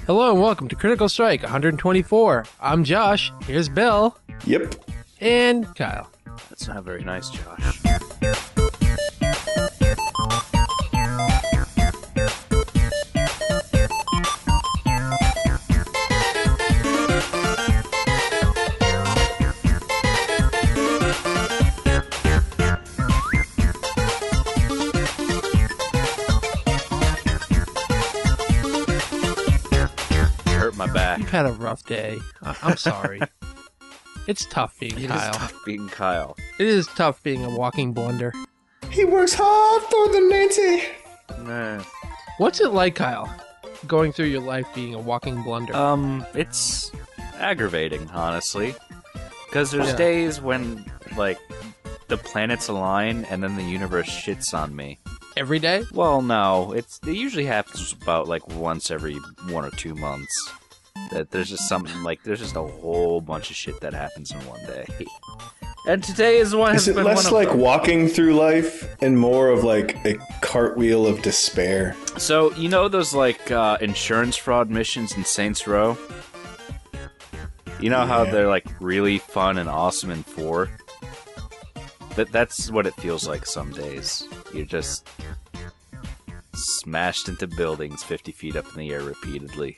Hello and welcome to Critical Strike 124. I'm Josh. Here's Bill. Yep. And Kyle. That's not very nice, Josh. My back. You've had a rough day. I'm sorry. It's tough being Kyle. It is tough being Kyle. It is tough being a walking blunder. He works hard for the Nancy. Nah. What's it like, Kyle, going through your life being a walking blunder? It's aggravating, honestly. Because there's Yeah. days when, like, the planets align and then the universe shits on me. Every day? Well, no. It usually happens about, like, once every 1 or 2 months. That there's just something, like, there's just a whole bunch of shit that happens in one day. And today is one. Is it less like walking through life and more of like a cartwheel of despair? So, you know those, like, insurance fraud missions in Saints Row? You know how they're, like, really fun and awesome in 4? That's what it feels like some days. You're just smashed into buildings 50 feet up in the air repeatedly.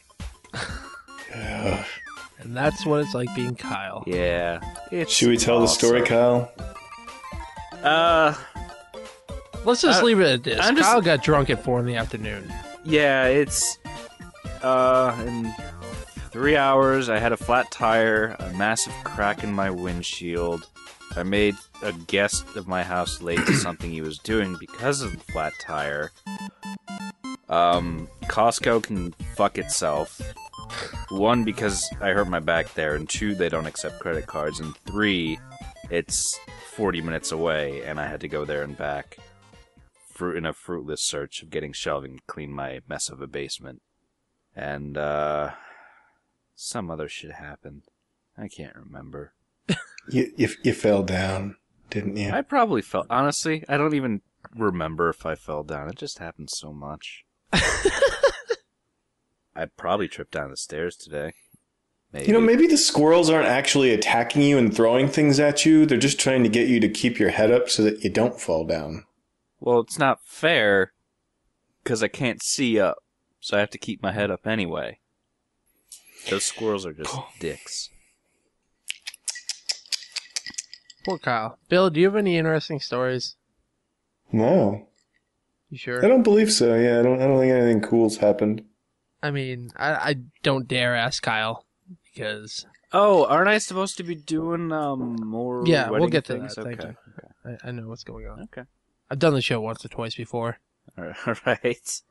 And that's what it's like being Kyle. Yeah. Should we tell the story, Kyle? Let's just leave it at this. I'm just- Kyle got drunk at 4 in the afternoon. Yeah, it's in 3 hours I had a flat tire, a massive crack in my windshield. I made a guest of my house late to something he was doing because of the flat tire. Costco can fuck itself. 1, because I hurt my back there, and 2, they don't accept credit cards, and 3, it's 40 minutes away, and I had to go there and back in a fruitless search of getting shelving to clean my mess of a basement. And, some other shit happened. I can't remember. You fell down, didn't you? I probably fell. Honestly, I don't even remember if I fell down. It just happened so much. I probably tripped down the stairs today. Maybe. You know, maybe the squirrels aren't actually attacking you and throwing things at you. They're just trying to get you to keep your head up so that you don't fall down. Well, it's not fair, because I can't see up, so I have to keep my head up anyway. Those squirrels are just dicks. Poor Kyle. Bill, do you have any interesting stories? No. You sure? I don't believe so, yeah. I don't think anything cool's happened. I mean, I don't dare ask Kyle, because... Oh, aren't I supposed to be doing more Yeah, we'll wedding get to things? that. Thank Okay. you. I know what's going on. Okay. I've done the show once or twice before. All right.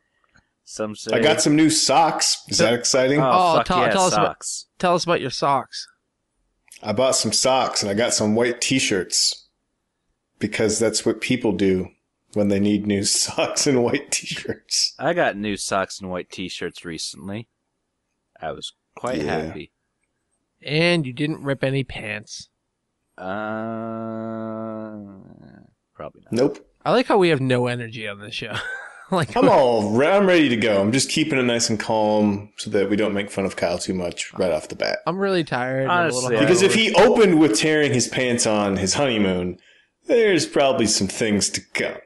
Some say... I got some new socks. Is that exciting? Oh, fuck tell yeah, us socks. Tell us about your socks. I bought some socks and I got some white t-shirts because that's what people do when they need new socks and white t-shirts. I got new socks and white t-shirts recently. I was quite happy. And you didn't rip any pants. Probably not. Nope. I like how we have no energy on this show. I'm ready to go. I'm just keeping it nice and calm so that we don't make fun of Kyle too much right off the bat. I'm really tired. Honestly, Because if he opened with tearing his pants on his honeymoon, there's probably some things to come.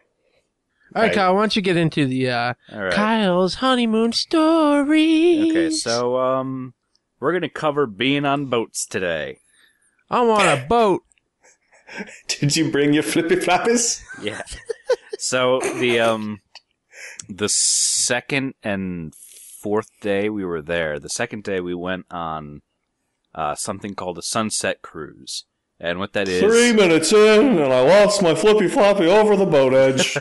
All right, Kyle, why don't you get into the All right. Kyle's honeymoon story? Okay, so we're gonna cover being on boats today. I'm on a boat. Did you bring your flippy floppies? Yeah. So the second and fourth day we were there. The second day we went on something called a sunset cruise. And what that is... 3 minutes in, and I lost my flippy floppy over the boat edge.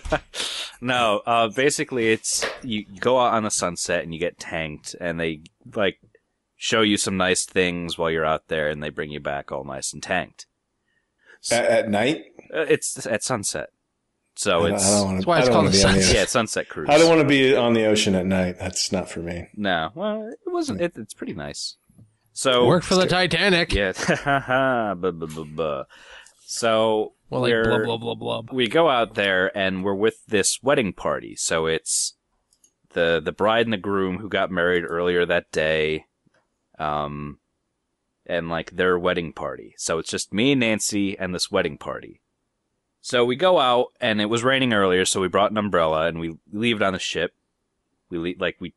No, basically it's... You go out on the sunset and you get tanked, and they, like, show you some nice things while you're out there, and they bring you back all nice and tanked. At night? It's at sunset. So it's... That's why it's called a sunset. Yeah, it's sunset cruise. I don't want to be on the ocean at night. That's not for me. No, well, it wasn't. It's pretty nice. So Work for the Titanic. Yeah. So Well, like blub, blub, blub, blub. we go out there and we're with this wedding party. So it's the bride and the groom who got married earlier that day, and like their wedding party. So it's just me and Nancy and this wedding party. So we go out, and it was raining earlier, so we brought an umbrella, and we leave it on the ship. We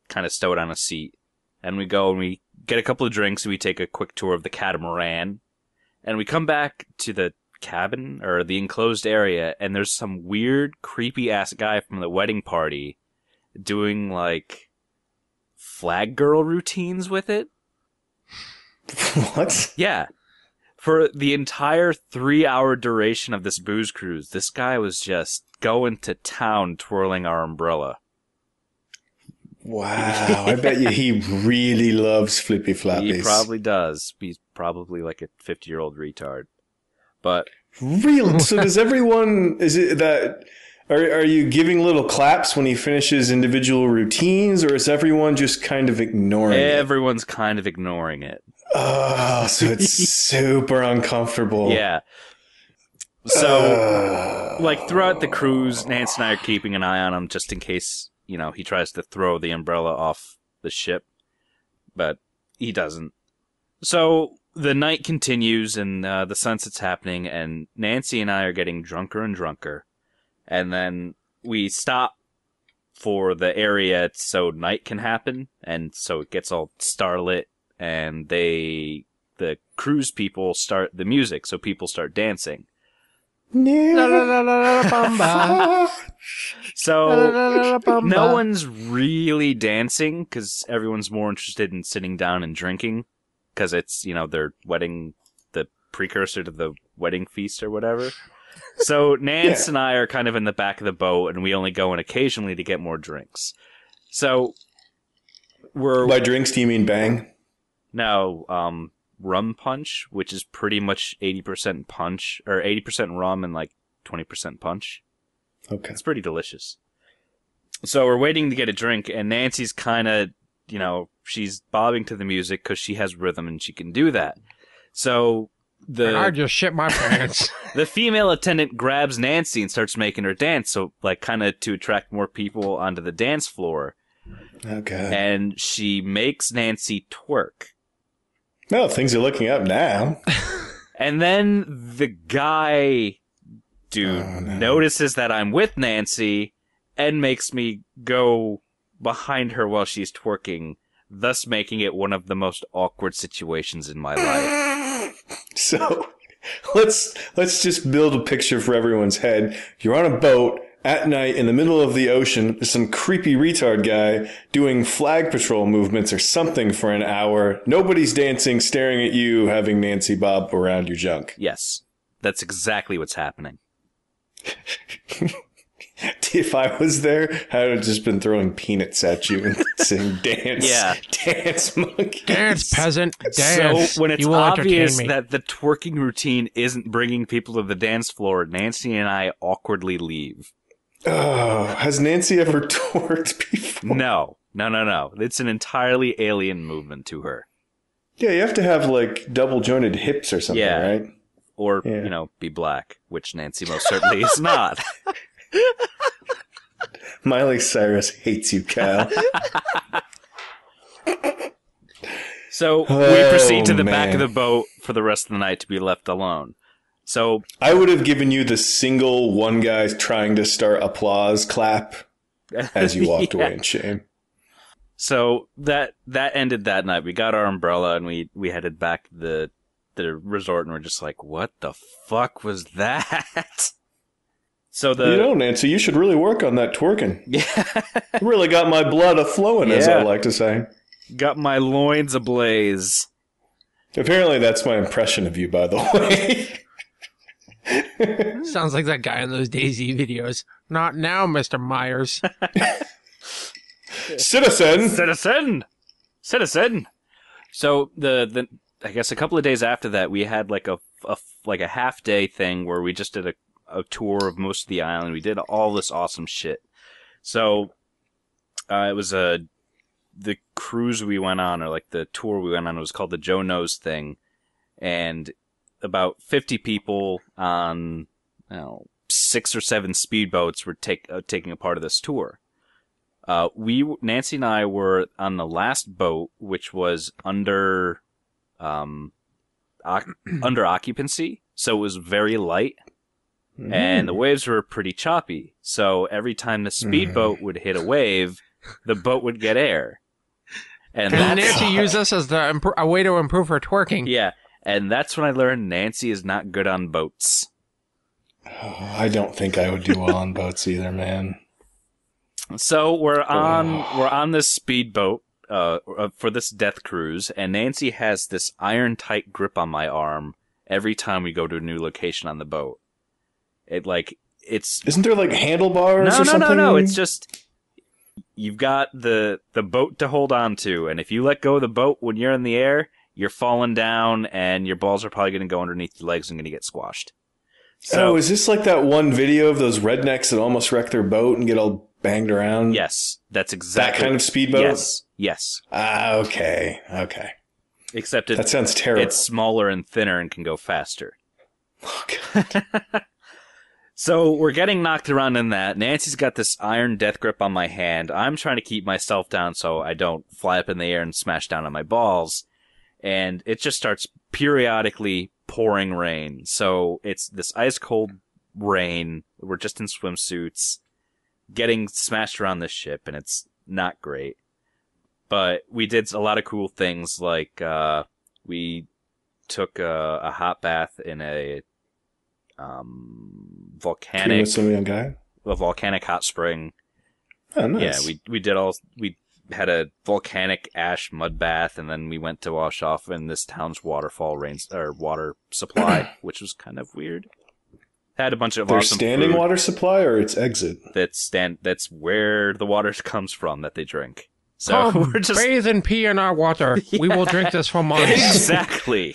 kind of stow it on a seat, and we go and we get a couple of drinks, and we take a quick tour of the catamaran, and we come back to the cabin, or the enclosed area, and there's some weird, creepy-ass guy from the wedding party doing, like, flag girl routines with it. What? Yeah. For the entire 3-hour duration of this booze cruise, this guy was just going to town twirling our umbrella. Wow. I bet you he really loves flippy flappies. He probably does. He's probably like a 50-year-old retard. But Real? So does everyone, is it that, are you giving little claps when he finishes individual routines, or is everyone just kind of ignoring it? everyone's kind of ignoring it. Oh, so it's super uncomfortable. Yeah. So, like, throughout the cruise, Nancy and I are keeping an eye on him just in case, he tries to throw the umbrella off the ship. But he doesn't. So, the night continues, and the sunset's happening, and Nancy and I are getting drunker and drunker. And then we stop for the area so night can happen, and so it gets all starlit, and the cruise people start the music, so people start dancing. So no one's really dancing because everyone's more interested in sitting down and drinking because it's, their wedding, the precursor to the wedding feast or whatever. So Nance and I are kind of in the back of the boat, and we only go in occasionally to get more drinks. So By drinks, do you mean bang? No, rum punch, which is pretty much 80% punch, or 80% rum and like 20% punch. Okay. It's pretty delicious. So we're waiting to get a drink, and Nancy's kind of, she's bobbing to the music because she has rhythm and she can do that. So I just shit my pants. the female attendant grabs Nancy and starts making her dance, so like kind of to attract more people onto the dance floor. Okay. And she makes Nancy twerk. Well, things are looking up now. And then the guy notices that I'm with Nancy and makes me go behind her while she's twerking, thus making it one of the most awkward situations in my life. So let's just build a picture for everyone's head. You're on a boat at night in the middle of the ocean. There's some creepy retard guy doing flag patrol movements or something for an hour. Nobody's dancing, staring at you, having Nancy bob around your junk. Yes, that's exactly what's happening. If I was there, I would have just been throwing peanuts at you and saying, dance, dance, monkey. Dance, peasant, dance. So when it's you will obvious entertain me. that the twerking routine isn't bringing people to the dance floor, Nancy and I awkwardly leave. Oh, has Nancy ever twerked before? No. It's an entirely alien movement to her. Yeah, you have to have like double jointed hips or something, right? Or, be black, which Nancy most certainly is not. Miley Cyrus hates you, Kyle. So we proceed to the back of the boat for the rest of the night to be left alone. So I would have given you the single one guy trying to start applause clap as you walked away in shame. So that ended that night. We got our umbrella and we headed back to the resort, and we're just like, what the fuck was that? So Nancy, you should really work on that twerking. Yeah. Really got my blood a-flowing, as I like to say. Got my loins ablaze. Apparently that's my impression of you, by the way. Sounds like that guy in those DayZ videos. Not now, Mr. Myers. Citizen. So I guess a couple of days after that, we had like a half day thing where we just did a tour of most of the island. We did all this awesome shit. So it was the cruise we went on, or like the tour we went on, was called the Joe Knows thing, and about 50 people on 6 or 7 speedboats were taking a part of this tour. Nancy and I were on the last boat, which was under occupancy, so it was very light, and the waves were pretty choppy. So every time the speedboat would hit a wave, the boat would get air. And Nancy used this as a way to improve her twerking. Yeah, and that's when I learned Nancy is not good on boats. Oh, I don't think I would do well on boats either, man. So we're on this speedboat for this death cruise, and Nancy has this iron tight grip on my arm every time we go to a new location on the boat. Isn't there like handlebars or something? No. It's just you've got the boat to hold on to, and if you let go of the boat when you're in the air, you're falling down, and your balls are probably going to go underneath your legs and going to get squashed. So, is this like that one video of those rednecks that almost wreck their boat and get all banged around? Yes, that's exactly that kind of speedboat. Yes. Okay. Except that sounds terrible. It's smaller and thinner and can go faster. Oh, God. So we're getting knocked around in that. Nancy's got this iron death grip on my hand. I'm trying to keep myself down so I don't fly up in the air and smash down on my balls. And it just starts periodically pouring rain. So it's this ice cold rain. We're just in swimsuits, getting smashed around this ship, and it's not great. But we did a lot of cool things, like we took a hot bath in a volcanic hot spring. Oh, nice. Yeah, we had a volcanic ash mud bath, and then we went to wash off in this town's water supply, which was kind of weird. Had a bunch of Their awesome standing food. water supply or its exit? That's where the water comes from that they drink. So we're just bathe and pee in our water. Yeah. We will drink this for months. Exactly.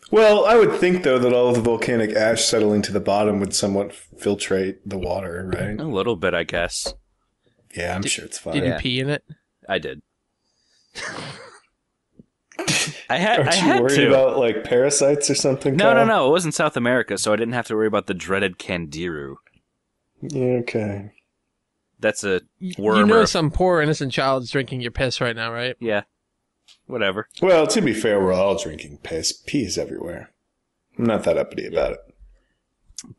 Well, I would think, though, that all of the volcanic ash settling to the bottom would somewhat filtrate the water, right? A little bit, I guess. Yeah, I'm sure it's fine. Did you pee in it? I did. Aren't you worried about, like, parasites or something, Kyle? No. It was in South America, so I didn't have to worry about the dreaded candiru. Yeah, okay. That's a worm. You know some poor innocent child is drinking your piss right now, right? Yeah. Whatever. Well, to be fair, we're all drinking piss. Pee's everywhere. I'm not that uppity about it.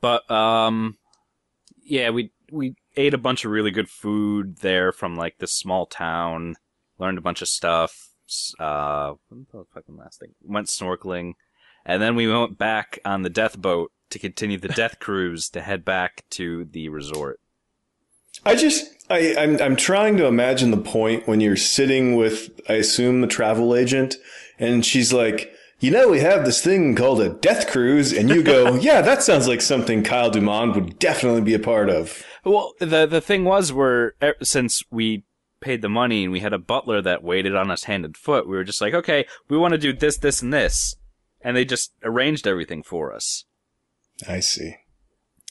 But, yeah, we ate a bunch of really good food there from, like, this small town. Learned a bunch of stuff. What the fucking last thing? Went snorkeling. And then we went back on the death boat to continue the death cruise to head back to the resort. I'm trying to imagine the point when you're sitting with, I assume, the travel agent, and she's like, we have this thing called a death cruise, and you go, yeah, that sounds like something Kyle Dumond would definitely be a part of. Well, the thing was, since we paid the money and we had a butler that waited on us hand and foot, we were just like, okay, we want to do this, this, and this. And they just arranged everything for us. I see.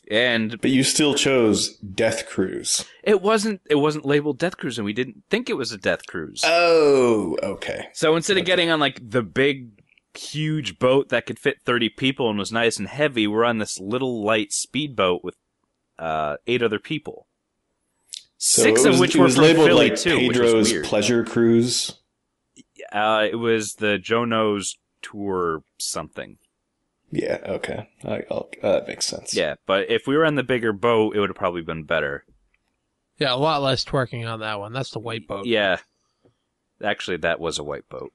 But you still chose Death Cruise. It wasn't labeled Death Cruise, and we didn't think it was a Death Cruise. Oh, okay. So instead of getting on like the big, huge boat that could fit 30 people and was nice and heavy, we're on this little light speedboat with 8 other people. So 6 of which were from labeled Philly like too, Pedro's which is weird. Pleasure Cruise. It was the Jono's Tour something. Yeah, okay. That makes sense. Yeah, but if we were on the bigger boat, it would have probably been better. Yeah, a lot less twerking on that one. That's the white boat. Yeah. Actually, that was a white boat.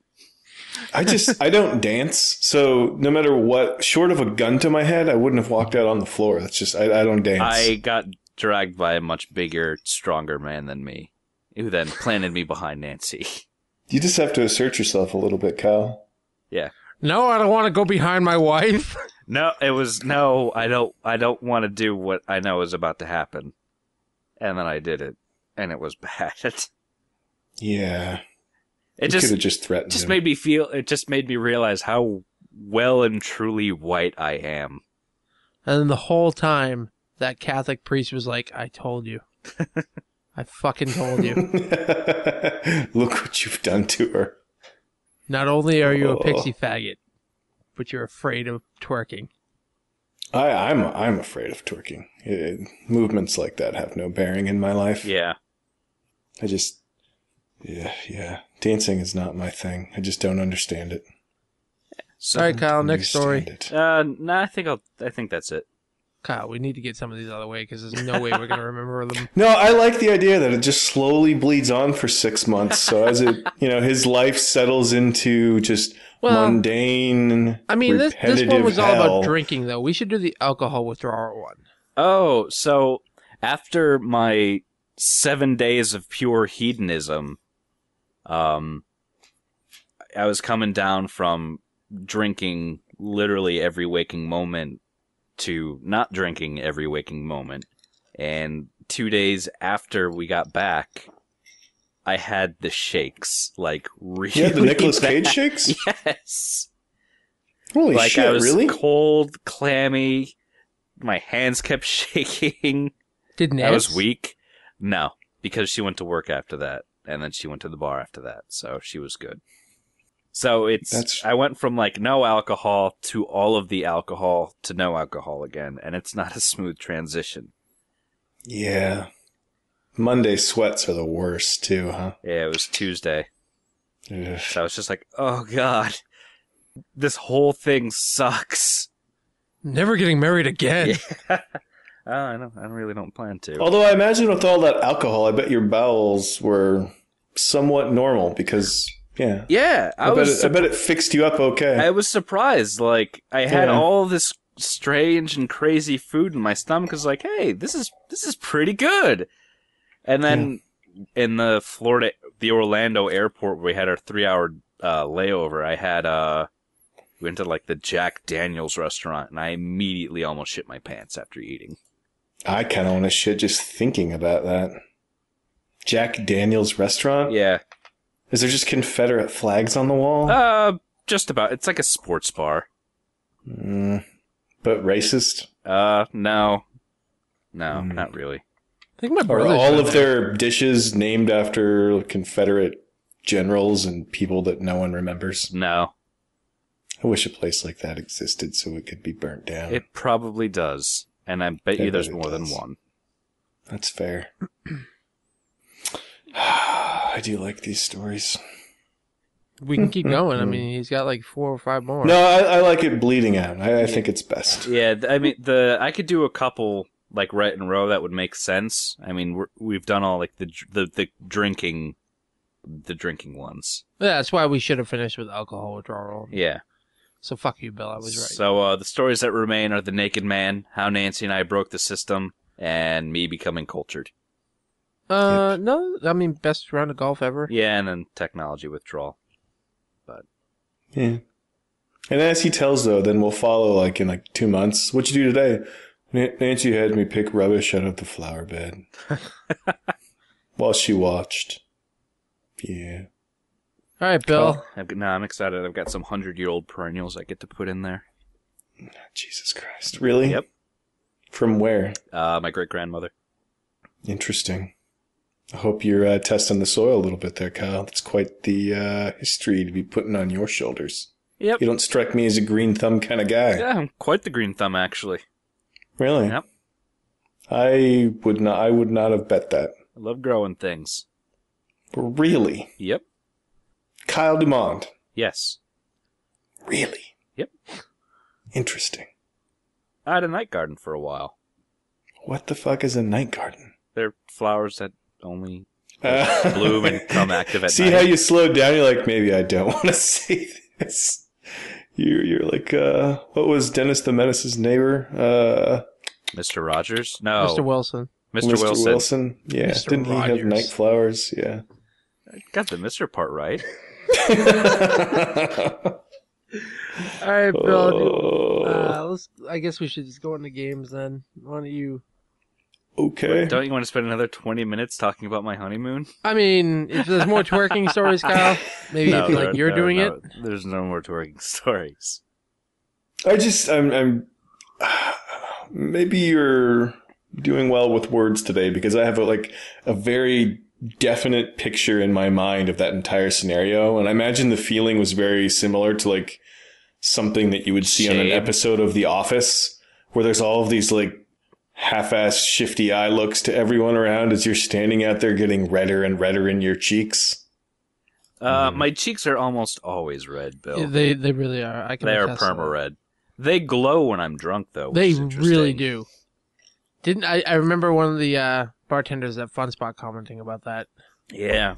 I don't dance, so no matter what, short of a gun to my head, I wouldn't have walked out on the floor. That's just, I don't dance. I got dragged by a much bigger, stronger man than me, who then planted me behind Nancy. You just have to assert yourself a little bit, Kyle. Yeah. No, I don't want to go behind my wife. No, I don't want to do what I know is about to happen. And then I did it, and it was bad. Yeah. It could have just threatened him. It just made me realize how well and truly white I am. And the whole time, that Catholic priest was like, I told you. I fucking told you. Look what you've done to her. Not only are you a pixie faggot, but you're afraid of twerking. I'm afraid of twerking. Movements like that have no bearing in my life. Yeah. I just, yeah. Dancing is not my thing. I just don't understand it. All right, Kyle, next story. Nah, I think that's it. Kyle, we need to get some of these out of the way because there's no way we're going to remember them. No, I like the idea that it just slowly bleeds on for 6 months. So as it, his life settles into just mundane, I mean, this one was hell. all about drinking, though. We should do the alcohol withdrawal one. Oh, so after my 7 days of pure hedonism, I was coming down from drinking literally every waking moment to not drinking every waking moment. And 2 days after we got back, I had the shakes, like really You had the Nicolas Cage bad. shakes? Yes. Holy like shit, I was really? cold, clammy, my hands kept shaking. Didn't I was weak. No, because she went to work after that, and then she went to the bar after that, so she was good. So I went from like no alcohol to all of the alcohol to no alcohol again, and it's not a smooth transition. Yeah. Monday sweats are the worst too, huh? Yeah, it was Tuesday. Ugh. So I was just like, oh god, this whole thing sucks. Never getting married again. Yeah. I really don't plan to. Although I imagine with all that alcohol, I bet your bowels were somewhat normal because... Yeah. Yeah, I bet it fixed you up okay. I was surprised. Like, I had all this strange and crazy food in my stomach. I was like, hey, this is pretty good. And then in the Orlando airport, where we had our 3-hour layover, I had we went to like the Jack Daniels restaurant, and I immediately almost shit my pants after eating. I kind of want to shit just thinking about that. Jack Daniels restaurant? Yeah. Is there just Confederate flags on the wall? Just about. It's like a sports bar. But racist? No, not really. I think my Are brother. all of their dishes named after Confederate generals and people that no one remembers? No. I wish a place like that existed so it could be burnt down. It probably does. And I bet you there's more than one. That's fair. I do like these stories. We can keep going. I mean, he's got like 4 or 5 more. No, I like it bleeding out. I think it's best. Yeah, I mean, I could do a couple like right in a row that would make sense. I mean, we've done all like the drinking ones. Yeah, that's why we should have finished with alcohol withdrawal. Yeah. So fuck you, Bill. I was right. So the stories that remain are the naked man, how Nancy and I broke the system, and me becoming cultured. No, I mean, best round of golf ever. Yeah, and then technology withdrawal. But yeah. And as he tells, though, then we'll follow like in like 2 months. What'd you do today? Nancy had me pick rubbish out of the flower bed while she watched. Yeah. All right, Bill. I'm excited. I've got some 100-year-old perennials I get to put in there. Jesus Christ. Really? Yep. From where? My great-grandmother. Interesting. I hope you're testing the soil a little bit there, Kyle. That's quite the history to be putting on your shoulders. Yep. You don't strike me as a green thumb kind of guy. Yeah, I'm quite the green thumb, actually. Really? Yep. I would not have bet that. I love growing things. Really? Yep. Kyle Dumond. Yes. Really? Yep. Interesting. I had a night garden for a while. What the fuck is a night garden? They're flowers that only bloom and come active at See night. how you slowed down? You're like, maybe I don't want to say this. You're like, what was Dennis the Menace's neighbor? Mr. Rogers? No. Mr. Wilson. Mr. Wilson. Yeah. Mr. Didn't he have Rogers. night flowers? Yeah. I got the Mr. part right. All right, Bill. Oh. I guess we should just go into games then. Why don't you? Okay. Don't you want to spend another 20 minutes talking about my honeymoon? I mean, if there's more twerking stories, Kyle, maybe if you like you're doing it. There's no more twerking stories. I'm maybe you're doing well with words today because I have a very definite picture in my mind of that entire scenario. And I imagine the feeling was very similar to like something that you would see on an episode of The Office where there's all of these like half-assed shifty eye looks to everyone around as you're standing out there getting redder and redder in your cheeks? My cheeks are almost always red, Bill. They really are. They are perma red. They glow when I'm drunk, though. They really do. Didn't I remember one of the bartenders at Fun Spot commenting about that. Yeah.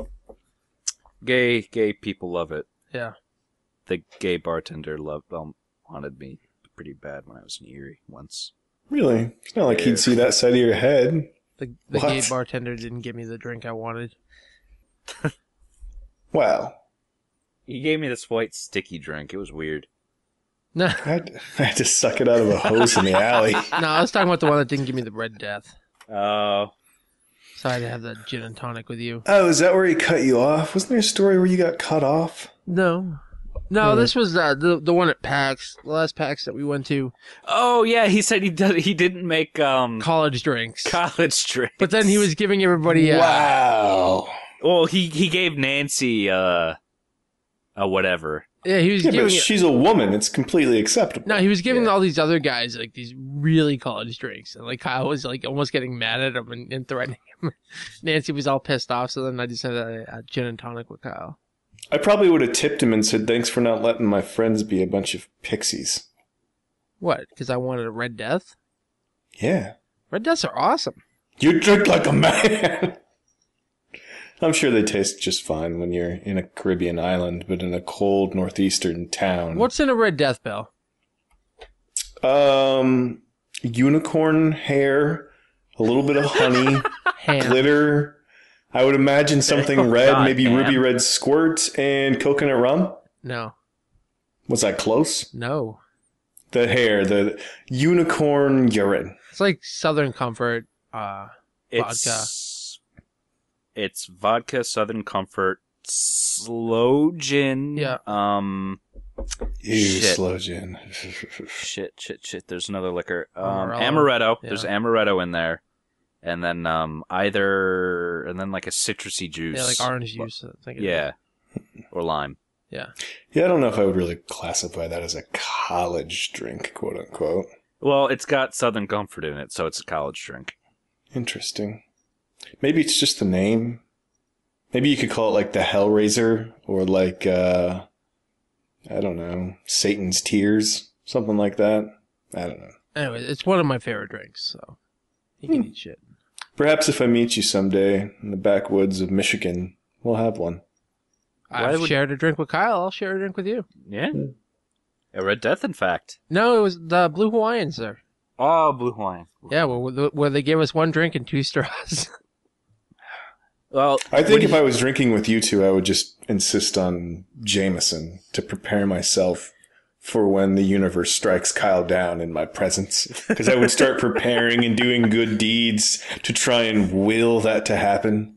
Gay people love it. Yeah. The gay bartender wanted me pretty bad when I was in Erie once. Really? It's not like he'd see that side of your head. The gay bartender didn't give me the drink I wanted. Wow. He gave me this white sticky drink. It was weird. No. I had to suck it out of a hose in the alley. No, I was talking about the one that didn't give me the Red Death. Oh. So I had to have that gin and tonic with you. Oh, is that where he cut you off? Wasn't there a story where you got cut off? No. No, this was the one at PAX, the last PAX that we went to. Oh, yeah, he said he didn't make college drinks. College drinks. But then he was giving everybody Wow. Well, he gave Nancy a whatever. Yeah, he was giving but she's a woman. It's completely acceptable. No, he was giving all these other guys like these really college drinks, and like Kyle was like almost getting mad at him and threatening him. Nancy was all pissed off, so then I just had a gin and tonic with Kyle. I probably would have tipped him and said, "Thanks for not letting my friends be a bunch of pixies." What? Because I wanted a Red Death? Yeah. Red Deaths are awesome. You drink like a man. I'm sure they taste just fine when you're in a Caribbean island, but in a cold northeastern town. What's in a Red Death, Bill? Unicorn hair, a little bit of honey, glitter. I would imagine something red, maybe ruby red squirt, and coconut rum. No. Was I close? No. The hair, the unicorn urine. It's like Southern Comfort vodka. It's vodka, Southern Comfort, slow gin. Yeah. Slow gin. Shit. There's another liquor. Amaretto. Yeah. There's amaretto in there. And then like a citrusy juice. Yeah, like orange juice. I think or lime. Yeah. Yeah, I don't know if I would really classify that as a college drink, quote unquote. Well, it's got Southern Comfort in it, so it's a college drink. Interesting. Maybe it's just the name. Maybe you could call it like the Hellraiser or like, I don't know, Satan's Tears, something like that. I don't know. Anyway, it's one of my favorite drinks, so you can eat shit. Perhaps if I meet you someday in the backwoods of Michigan, we'll have one. I've shared a drink with Kyle. I'll share a drink with you. Yeah. A Red Death, in fact. No, it was the Blue Hawaiian, sir. Oh, Blue Hawaiian. Yeah, where they gave us one drink and 2 straws. Well, I think if I was drinking with you two, I would just insist on Jameson to prepare myself for when the universe strikes Kyle down in my presence. Because I would start preparing and doing good deeds to try and will that to happen.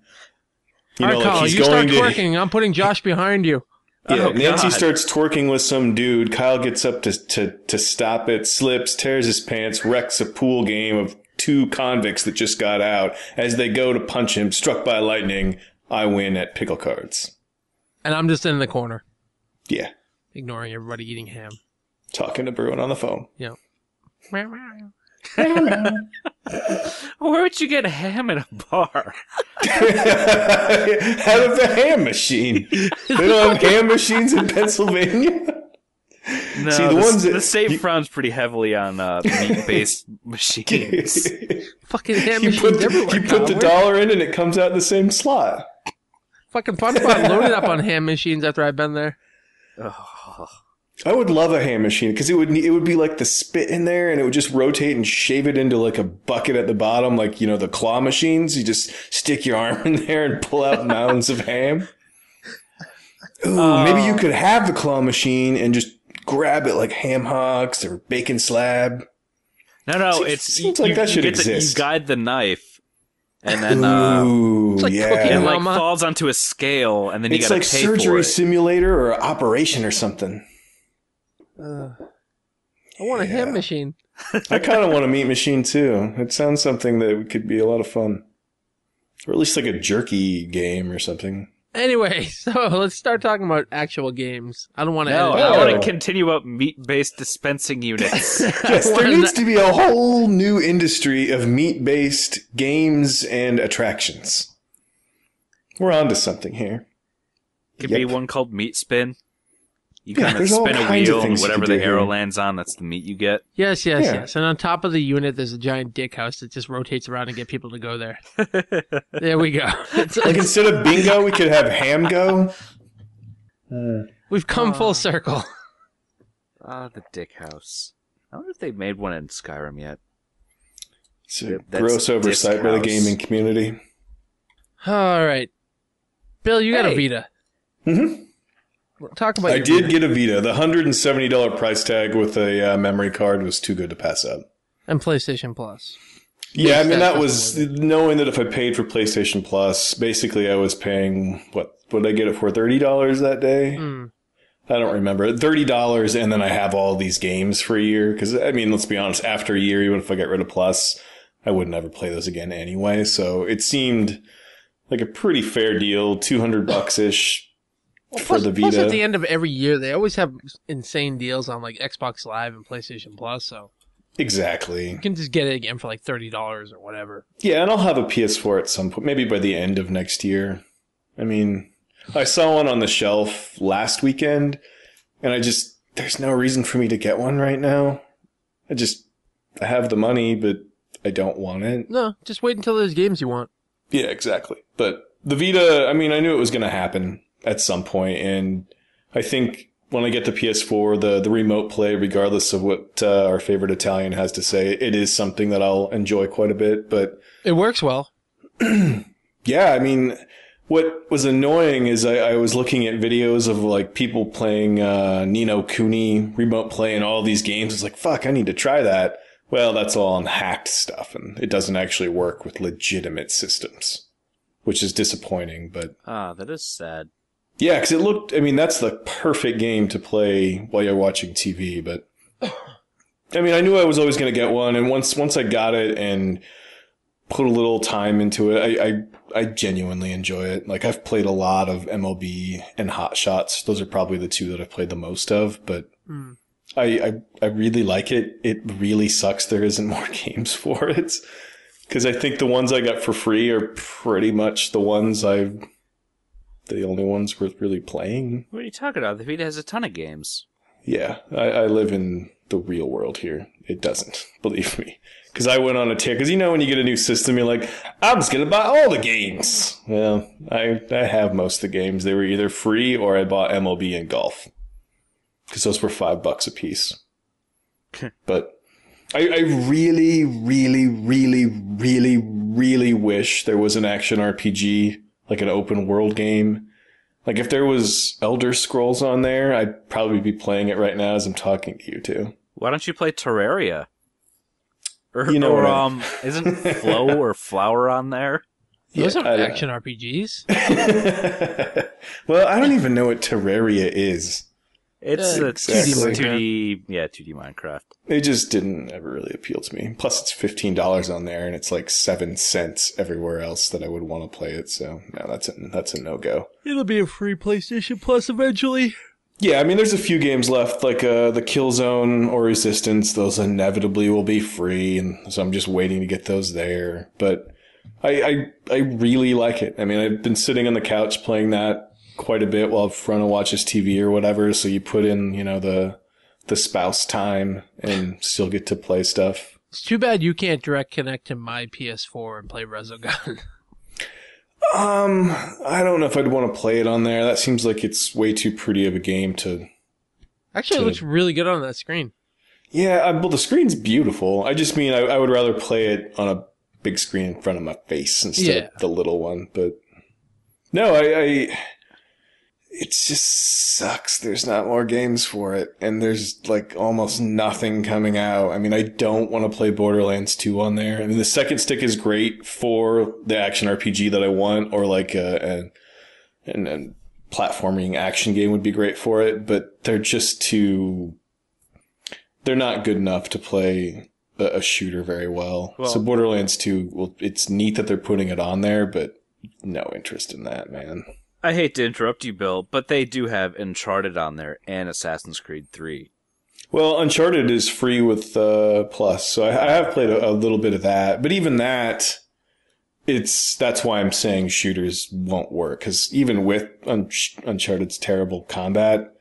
You know, Kyle, you start twerking. I'm putting Josh behind you. Yeah, Nancy starts twerking with some dude. Kyle gets up to stop it, slips, tears his pants, wrecks a pool game of 2 convicts that just got out. As they go to punch him, struck by lightning, I win at pickle cards. And I'm just in the corner. Yeah. Ignoring everybody eating ham. Talking to Bruin on the phone. Yeah. Where would you get a ham at a bar? Out of the ham machine. They don't have ham machines in Pennsylvania? No, see, the state frowns pretty heavily on meat-based machines. Fucking ham machines everywhere. You put the dollar in and it comes out in the same slot. Fucking Fun Spot loaded up on ham machines after I've been there. Oh. I would love a ham machine because it would be like the spit in there and it would just rotate and shave it into like a bucket at the bottom, like, you know, the claw machines. You just stick your arm in there and pull out mounds of ham. Ooh, maybe you could have the claw machine and just grab it like ham hocks or bacon slab. No, seems like that should exist. You guide the knife, and then it's like cooking, it like falls onto a scale, and then you gotta pay for it. It's like surgery simulator or operation or something. I want a ham machine. I kind of want a meat machine too. It sounds something that could be a lot of fun, or at least like a jerky game or something. Anyway, so let's start talking about actual games. I don't want to. No, edit I out. want to continue about meat-based dispensing units. Yes, there needs to be a whole new industry of meat-based games and attractions. We're onto something here. Could be one called Meat Spin. You kind of there's all spin a kinds of wheel, and things you whatever could the do arrow here. lands on, that's the meat you get. Yes. Yeah. And on top of the unit, there's a giant dick house that just rotates around and get people to go there. There we go. Like instead of bingo, we could have ham go. We've come full circle. The Dick House. I wonder if they've made one in Skyrim yet. It's a That's gross oversight by the Disc gaming House. community. All right, Bill, you got a Hey. Vita. Mm-hmm. Talk about. I your did Vita. get a Vita. The $170 price tag with a memory card was too good to pass up. And PlayStation Plus. Yeah, I mean, that That's was knowing that if I paid for PlayStation Plus, basically I was paying, what did I get it for, $30 that day? I don't remember. $30, and then I have all these games for a year. Because, I mean, let's be honest, after a year, even if I get rid of Plus, I would never play those again anyway. So it seemed like a pretty fair deal, $200-ish for the Vita. Plus, at the end of every year, they always have insane deals on like Xbox Live and PlayStation Plus. So Exactly. you can just get it again for like $30 or whatever. Yeah, and I'll have a PS4 at some point, maybe by the end of next year. I mean, I saw one on the shelf last weekend, and there's no reason for me to get one right now. I have the money, but I don't want it. No, just wait until there's games you want. Yeah, exactly. But the Vita, I mean, I knew it was going to happen at some point, and I think when I get the PS4, the remote play, regardless of what our favorite Italian has to say, it is something that I'll enjoy quite a bit. But It works well. yeah, I mean, what was annoying is I was looking at videos of like people playing Ni no Kuni remote play and all these games. It's like, fuck, I need to try that. Well, that's all on hacked stuff, and it doesn't actually work with legitimate systems, which is disappointing. But That is sad. yeah, because I mean, that's the perfect game to play while you're watching TV. But I mean, I knew I was always going to get one, and once I got it and put a little time into it, I genuinely enjoy it. Like, I've played a lot of MLB and Hot Shots. Those are probably the two that I've played the most of, but I really like it. It really sucks there isn't more games for it, because I think the ones I got for free are pretty much the only ones worth really playing. What are you talking about? The Vita has a ton of games. Yeah, I live in the real world here. It doesn't, believe me. Because I went on a tear. Because you know when you get a new system, you're like, I'm just going to buy all the games. Well, I have most of the games. They were either free or I bought MLB and golf. Because those were $5 a piece. But I really, really, really, really, really wish there was an action RPG, like an open world game. Like if there was Elder Scrolls on there, I'd probably be playing it right now as I'm talking to you two. Why don't you play Terraria? You know what Isn't Flow or Flower on there? Those Yeah, are action RPGs. Well, I don't even know what Terraria is. It's a exactly. 2D Minecraft. It just didn't ever really appeal to me. Plus, it's $15 on there, and it's like 7 cents everywhere else that I would want to play it. So, no, that's a no-go. It'll be a free PlayStation Plus eventually. Yeah, I mean, there's a few games left, like the Killzone or Resistance. Those inevitably will be free, and so I'm just waiting to get those there. But I really like it. I mean, I've been sitting on the couch playing that quite a bit while Frona watches TV or whatever. So you put in, the spouse time and still get to play stuff. It's too bad you can't direct connect to my PS4 and play Resogun. I don't know if I'd want to play it on there. That seems like it's way too pretty of a game to... Actually, it looks really good on that screen. Yeah, well, the screen's beautiful. I just mean I would rather play it on a big screen in front of my face instead of the little one. But no, it just sucks. There's not more games for it, and there's like almost nothing coming out. I mean, I don't want to play Borderlands 2 on there. I mean, the second stick is great for the action RPG that I want, or like a platforming action game would be great for it, but they're just they're not good enough to play a shooter very well. So Borderlands 2, well, it's neat that they're putting it on there, but no interest in that, man. I hate to interrupt you, Bill, but they do have Uncharted on there and Assassin's Creed 3. Well, Uncharted is free with Plus, so I have played a little bit of that. But even that, that's why I'm saying shooters won't work. Because even with Uncharted's terrible combat,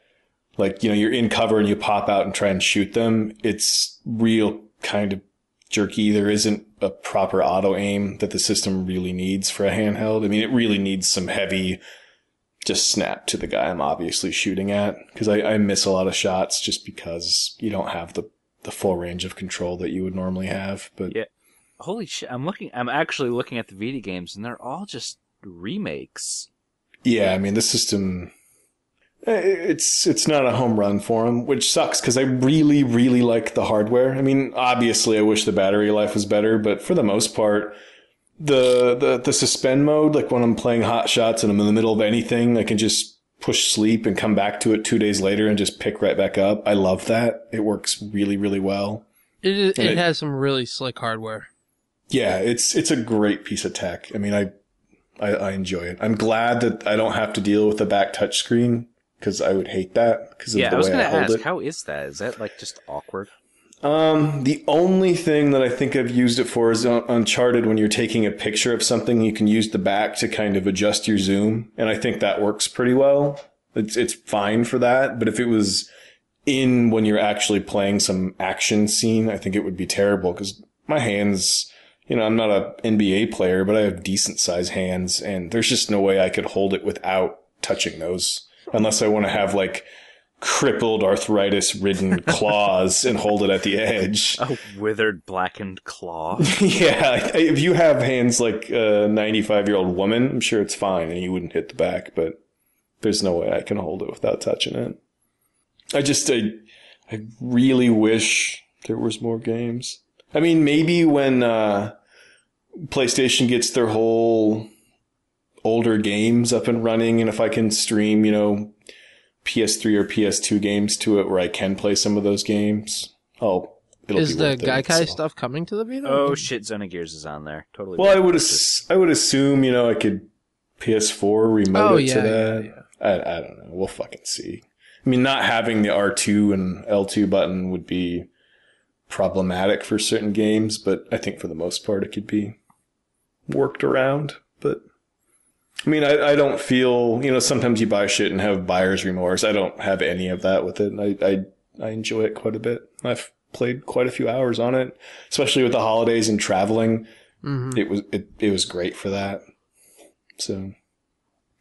like, you know, you're in cover and you pop out and try and shoot them, it's real kind of jerky. There isn't a proper auto aim that the system really needs for a handheld. I mean, it really needs some heavy just snap to the guy I'm obviously shooting at, because I miss a lot of shots just because you don't have the full range of control that you would normally have. But yeah, holy shit! I'm actually looking at the Vita games, and they're all just remakes. Yeah, I mean, the system, it's not a home run for them, which sucks because I really, really like the hardware. I mean, obviously, I wish the battery life was better, but for the most part, the suspend mode, like when I'm playing hot shots and I'm in the middle of anything, I can just push sleep and come back to it 2 days later and just pick right back up. I love that. It works really, really well. It has some really slick hardware. Yeah, it's a great piece of tech. I mean, I enjoy it. I'm glad that I don't have to deal with the back touch screen, because I would hate that because of the way I hold it. Yeah, I was going to ask, how is that? Is that like just awkward? The only thing that I think I've used it for is Uncharted. When you're taking a picture of something, you can use the back to kind of adjust your zoom. And I think that works pretty well. It's fine for that. But if it was in when you're actually playing some action scene, I think it would be terrible, because my hands, you know, I'm not an NBA player, but I have decent sized hands, and there's just no way I could hold it without touching those, unless I want to have like crippled, arthritis-ridden claws and hold it at the edge. A withered, blackened claw. Yeah, if you have hands like a 95-year-old woman, I'm sure it's fine and you wouldn't hit the back, but there's no way I can hold it without touching it. I really wish there was more games. I mean, maybe when PlayStation gets their whole older games up and running, and if I can stream, you know, PS3 or PS2 games to it where I can play some of those games. It'll is be the Gaikai stuff coming to the Vita? Oh shit, Xenogears is on there. Totally. Well, I would assume, you know, I could PS4 remote to that. Yeah. I don't know. We'll fucking see. I mean, not having the R2 and L2 button would be problematic for certain games, but I think for the most part it could be worked around. But I mean, I don't feel, you know, sometimes you buy shit and have buyer's remorse. I don't have any of that with it. I enjoy it quite a bit. I've played quite a few hours on it, especially with the holidays and traveling. Mm-hmm. It was great for that. So,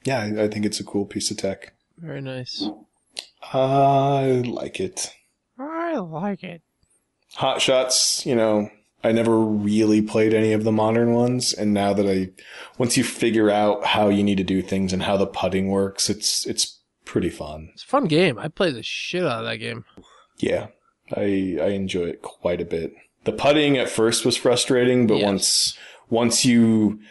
yeah, I think it's a cool piece of tech. Very nice. I like it. I like it. Hot Shots, you know, I never really played any of the modern ones, and now that once you figure out how you need to do things and how the putting works, it's pretty fun. It's a fun game. I played the shit out of that game. Yeah, I enjoy it quite a bit. The putting at first was frustrating, but yes. once you,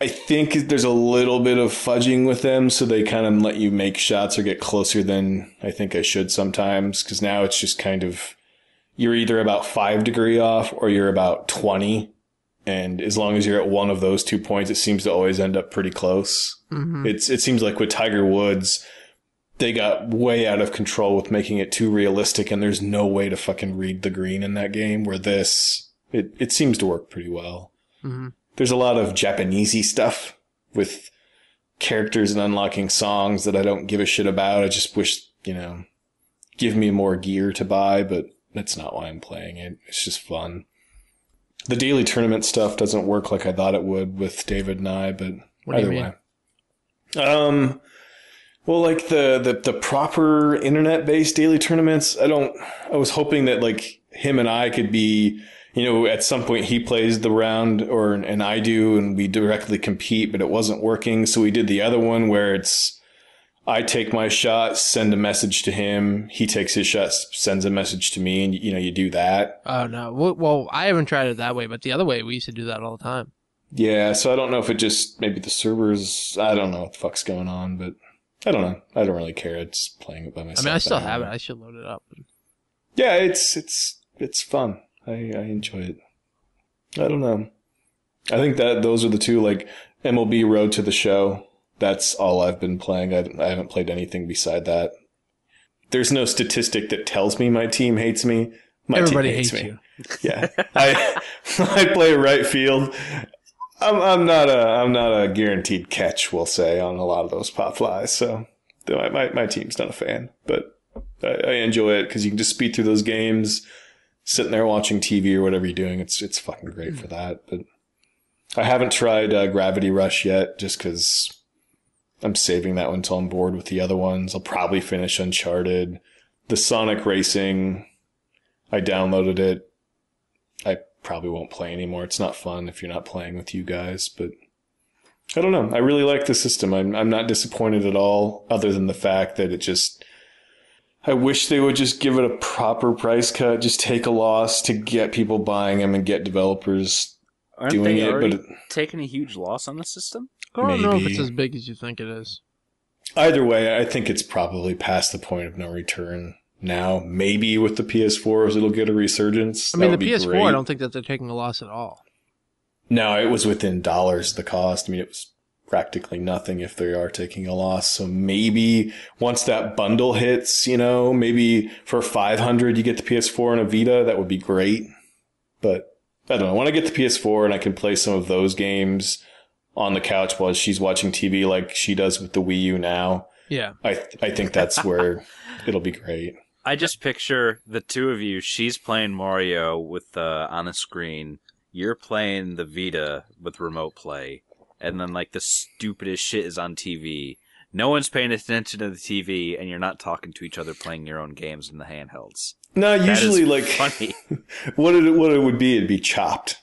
I think there's a little bit of fudging with them, so they kind of let you make shots or get closer than I think I should sometimes, because now it's just kind of, you're either about 5 degrees off or you're about 20. And as long as you're at one of those 2 points, it seems to always end up pretty close. Mm-hmm. It seems like with Tiger Woods, they got way out of control with making it too realistic, and there's no way to fucking read the green in that game, where it seems to work pretty well. Mm-hmm. There's a lot of Japanesey stuff with characters and unlocking songs that I don't give a shit about. I just wish, you know, give me more gear to buy, but that's not why I'm playing it. It's just fun. The daily tournament stuff doesn't work like I thought it would with David and I, but either way. Well, like the proper internet-based daily tournaments, I was hoping that like him and I could be, you know, at some point he plays the round and I do, and we directly compete, but it wasn't working. So we did the other one where it's, I take my shot, send a message to him. He takes his shot, sends a message to me, and, you know, you do that. Oh, no. Well, I haven't tried it that way, but the other way, we used to do that all the time. Yeah, so I don't know if it just, maybe the servers, I don't know what the fuck's going on, but I don't know. I don't really care. It's playing it by myself. I mean, I still have it. I should load it up. Yeah, it's fun. I enjoy it. I don't know. I think that those are the two, like, MLB Road to the Show That's all I've been playing. I haven't played anything beside that. There's no statistic that tells me my team hates me. Everybody team hates hates me. you. Yeah, I play right field. I'm not a guaranteed catch, we'll say, on a lot of those pop flies. So my team's not a fan, but I enjoy it because you can just speed through those games, sitting there watching TV or whatever you're doing. It's fucking great for that. But I haven't tried Gravity Rush yet, just because I'm saving that one until I'm bored with the other ones. I'll probably finish Uncharted. The Sonic Racing, I downloaded it. I probably won't play anymore. It's not fun if you're not playing with you guys, but I don't know. I really like the system. I'm not disappointed at all, other than the fact that I wish they would just give it a proper price cut, just take a loss to get people buying them and get developers doing it. But taking a huge loss on the system? I don't know if it's as big as you think it is. Either way, I think it's probably past the point of no return now. Maybe with the PS4s, it'll get a resurgence. I mean, the PS4, great. I don't think that they're taking a loss at all. No, it was within dollars the cost. I mean, it was practically nothing if they are taking a loss. So maybe once that bundle hits, maybe for $500 you get the PS4 and a Vita. That would be great. But I don't know. When I get the PS4 and I can play some of those games on the couch while she's watching TV like she does with the Wii U now. Yeah. I think that's where it'll be great. I just picture the two of you. She's playing Mario with on the screen. You're playing the Vita with remote play. And then like the stupidest shit is on TV. No one's paying attention to the TV, and you're not talking to each other playing your own games in the handhelds. No, usually that is like funny. what it would be, it'd be chopped.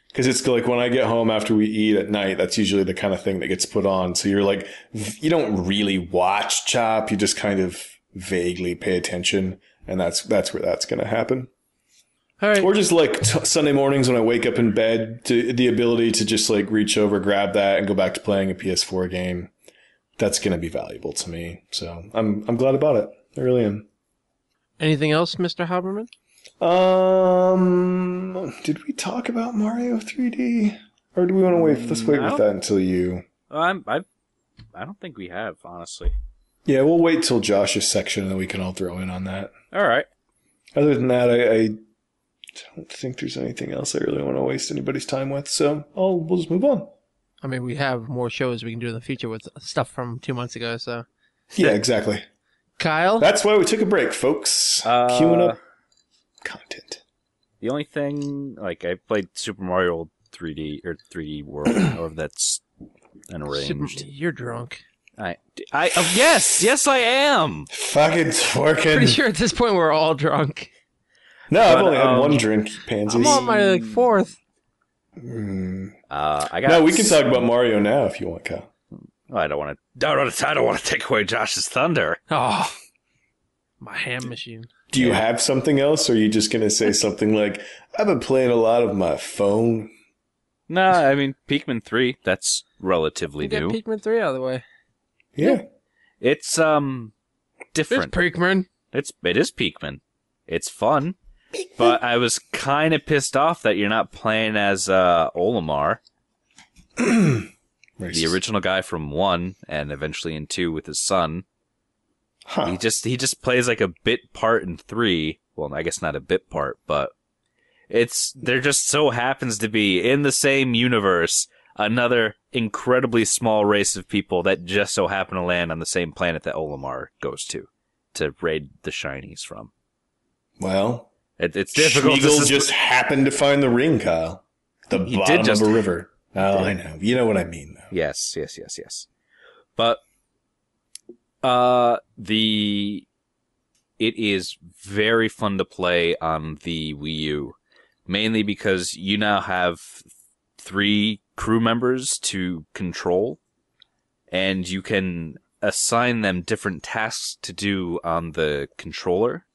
Because it's like when I get home after we eat at night, that's usually the kind of thing that gets put on. So you're like, you don't really watch Chop. You just kind of vaguely pay attention. And that's where that's going to happen. All right. Or just like Sunday mornings when I wake up in bed, the ability to just like reach over, grab that and go back to playing a PS4 game. That's going to be valuable to me. So I'm glad about it. I really am. Anything else, Mr. Haberman? Did we talk about Mario 3D, or do we want to wait? Let's wait with that until you. I don't think we have, honestly. Yeah, we'll wait till Josh's section, and then we can all throw in on that. All right. Other than that, I don't think there's anything else I really want to waste anybody's time with. So we'll just move on. I mean, we have more shows we can do in the future with stuff from 2 months ago. So yeah, exactly. Kyle, that's why we took a break, folks. Queuing up content. The only thing, like, I played Super Mario 3D or 3D World, or that's unarranged. You're drunk. Yes, I am. Fucking twerking. Pretty sure at this point we're all drunk. No, I've only had one drink, pansies. I'm on my fourth. I got. No, we can talk about Mario now if you want, Kyle. I don't want to take away Josh's thunder. Oh, my ham machine. Do you have something else, or are you just going to say something like, I've been playing a lot of my phone? No, I mean, Pikman 3, that's relatively new. Get Pikman 3 out of the way. Yeah. It's, different. It's Pikman. It is Pikman. It's fun. But I was kind of pissed off that you're not playing as, Olimar. The original guy from 1, and eventually in 2 with his son. Huh. He just plays like a bit part in 3. Well, I guess not a bit part, but there just so happens to be in the same universe another incredibly small race of people that just so happen to land on the same planet that Olimar goes to raid the shinies from. Well, it's difficult. Schmeagol just happened to find the ring, Kyle. The bottom of a river. Oh, I know. You know what I mean, though. Yes. But it is very fun to play on the Wii U, mainly because you now have 3 crew members to control, and you can assign them different tasks to do on the controller.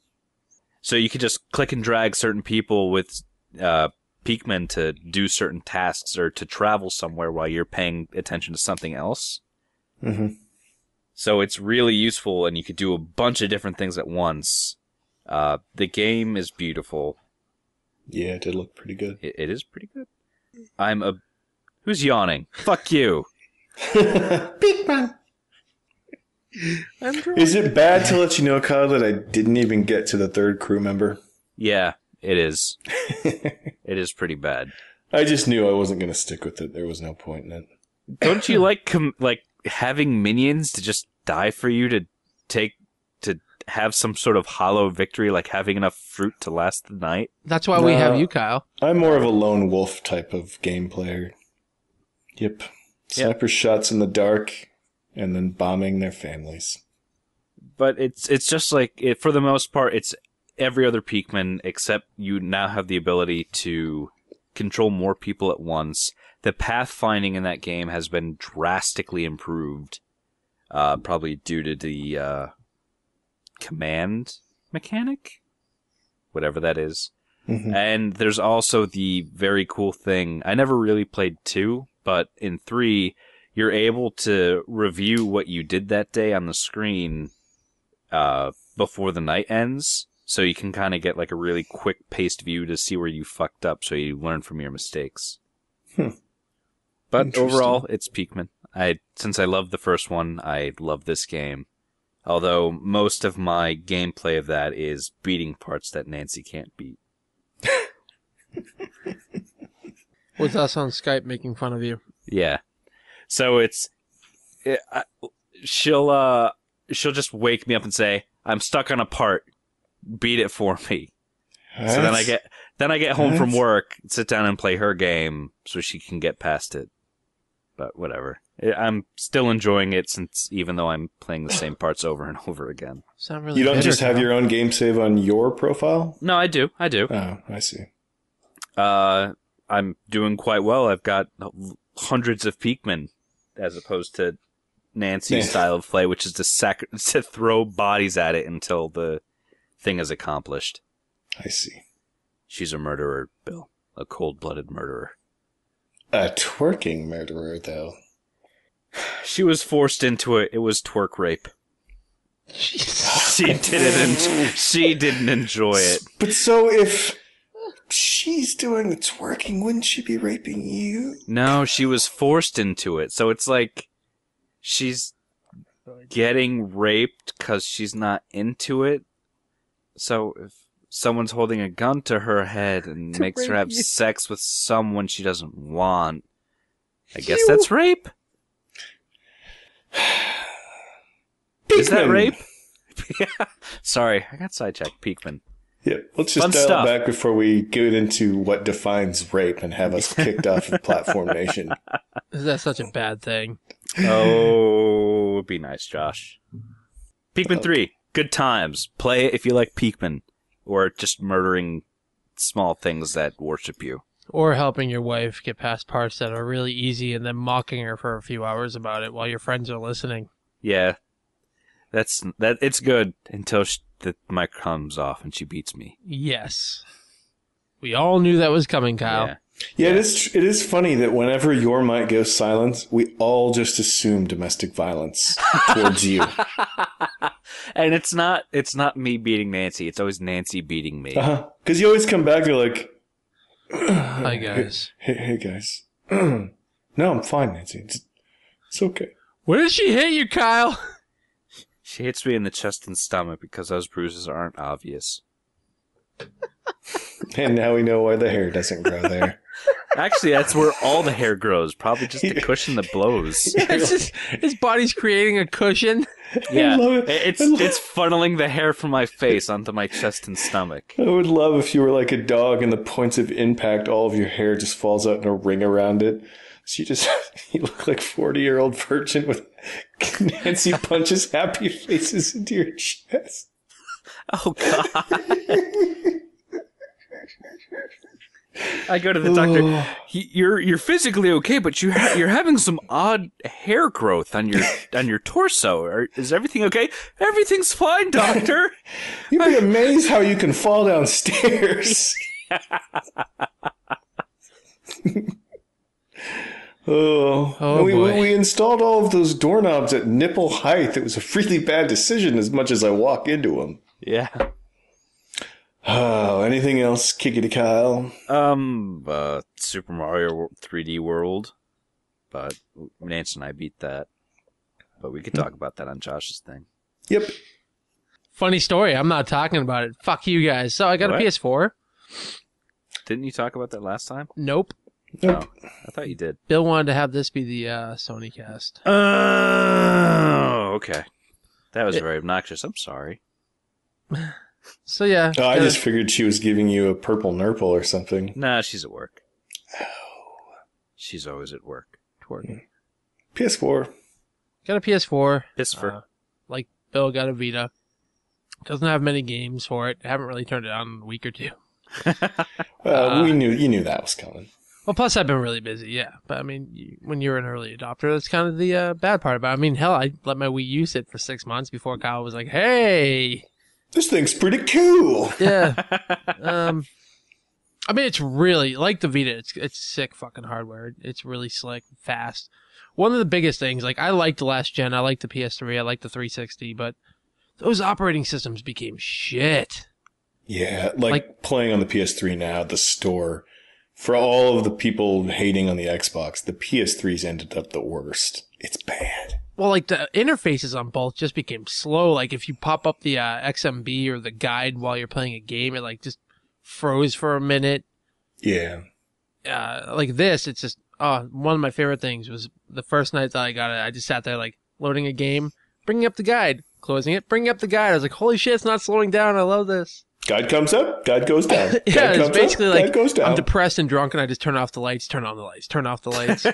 So you could just click and drag certain people with Pikmin to do certain tasks or to travel somewhere while you're paying attention to something else. Mm-hmm. So it's really useful, and you could do a bunch of different things at once. The game is beautiful. Yeah, it did look pretty good. It is pretty good. Who's yawning? Fuck you. Pikman. I'm drunk. Is it bad to let you know, Kyle, that I didn't even get to the third crew member? Yeah, it is. It is pretty bad. I just knew I wasn't going to stick with it. There was no point in it. Don't you like having minions to just die for you to have some sort of hollow victory, like having enough fruit to last the night? That's why we have you, Kyle. I'm more of a lone wolf type of game player. Yep. Sniper shots in the dark and then bombing their families. But it's just like, for the most part, it's every other Pikmin, except you now have the ability to control more people at once. The pathfinding in that game has been drastically improved, probably due to the command mechanic, whatever that is. Mm-hmm. And there's also the very cool thing, I never really played 2, but in 3, you're able to review what you did that day on the screen before the night ends, so you can kind of get like a really quick-paced view to see where you fucked up, so you learn from your mistakes. But overall, it's Pikmin. Since I loved the first one, I love this game. Although most of my gameplay of that is beating parts that Nancy can't beat. With us on Skype making fun of you. Yeah. So she'll just wake me up and say, "I'm stuck on a part. Beat it for me." So then I get home from work, sit down and play her game so she can get past it. But whatever. I'm still enjoying it, since even though I'm playing the same parts over and over again. Sound really You don't bitter, just have Kyle. your own game save on your profile? No, I do. Oh, I see. I'm doing quite well. I've got hundreds of Pikmin, as opposed to Nancy's style of play, which is to throw bodies at it until the thing is accomplished. I see. She's a murderer, Bill. A cold-blooded murderer. A twerking murderer, though. She was forced into it. It was twerk rape. She didn't enjoy it. But so if she's doing the twerking, wouldn't she be raping you? No, she was forced into it. So it's like she's getting raped because she's not into it. So if someone's holding a gun to her head and makes her have sex with someone she doesn't want, I guess that's rape? Is that rape? Yeah. Sorry, I got sidetracked. Pikmin. Yeah, let's just Fun dial stuff. back before we get into what defines rape and have us kicked off of Platform Nation. Is that such a bad thing? Oh, it'd be nice, Josh. Pikmin 3, good times. Play it if you like Pikmin, or just murdering small things that worship you. Or helping your wife get past parts that are really easy and then mocking her for a few hours about it while your friends are listening. Yeah, it's good until the mic comes off and she beats me. Yes. We all knew that was coming, Kyle. Yeah, it is funny that whenever your mic goes silent, we all just assume domestic violence towards you. And it's not me beating Nancy. It's always Nancy beating me. Because you always come back, you're like, Hi, guys. Hey guys. No, I'm fine, Nancy. It's okay. Where did she hit you, Kyle? She hits me in the chest and stomach because those bruises aren't obvious. And now we know why the hair doesn't grow there. Actually, that's where all the hair grows. Probably just to cushion the blows. It's just, his body's creating a cushion. Yeah, love it. it's funneling the hair from my face onto my chest and stomach. I would love if you were like a dog and the points of impact, all of your hair just falls out in a ring around it. So you look like 40-year-old virgin with Nancy punches happy faces into your chest. Oh, God. I go to the doctor. You're physically okay, but you're having some odd hair growth on your torso. Is everything okay? Everything's fine, doctor. You'd be amazed how you can fall downstairs. Oh, we, boy. we installed all of those doorknobs at nipple height. It was a really bad decision as much as I walk into them. Yeah. Oh, anything else, Kickity Kyle? Super Mario 3D World. but Nance and I beat that. But we could talk about that on Josh's thing. Yep. Funny story. I'm not talking about it. Fuck you guys. So I got What? a PS4. Didn't you talk about that last time? Nope. Nope. Oh, I thought you did. Bill wanted to have this be the Sony cast. Oh, okay. That was very obnoxious. I'm sorry. So yeah. Oh, I just figured she was giving you a purple nurple or something. Nah, she's at work. She's always at work. Twerking. PS4. Got a PS4. Piss for. Like Bill got a Vita. Doesn't have many games for it. Haven't really turned it on in a week or two. You knew that was coming. Well, plus I've been really busy, yeah. But I mean, when you're an early adopter, that's kind of the bad part about it. I mean, hell, I let my Wii U sit for 6 months before Kyle was like, hey! This thing's pretty cool. Yeah. I mean, it's really, like the Vita, it's sick fucking hardware. It's really slick, fast. One of the biggest things, like, I liked the last gen, I liked the PS3, I liked the 360, but those operating systems became shit. Yeah, like playing on the PS3 now, the store, for all of the people hating on the Xbox, the PS3's ended up the worst. It's bad. Well, like, the interfaces on both just became slow. Like, if you pop up the XMB or the guide while you're playing a game, it, like, just froze for a minute. Yeah. Like this, it's just, one of my favorite things was the first night that I got it, I just sat there, like, loading a game, bringing up the guide, closing it, bringing up the guide. I was like, holy shit, it's not slowing down. I love this. Guide comes up, guide goes down. Yeah, it's basically like, guide goes down. I'm depressed and drunk and I just turn off the lights, turn on the lights, turn off the lights.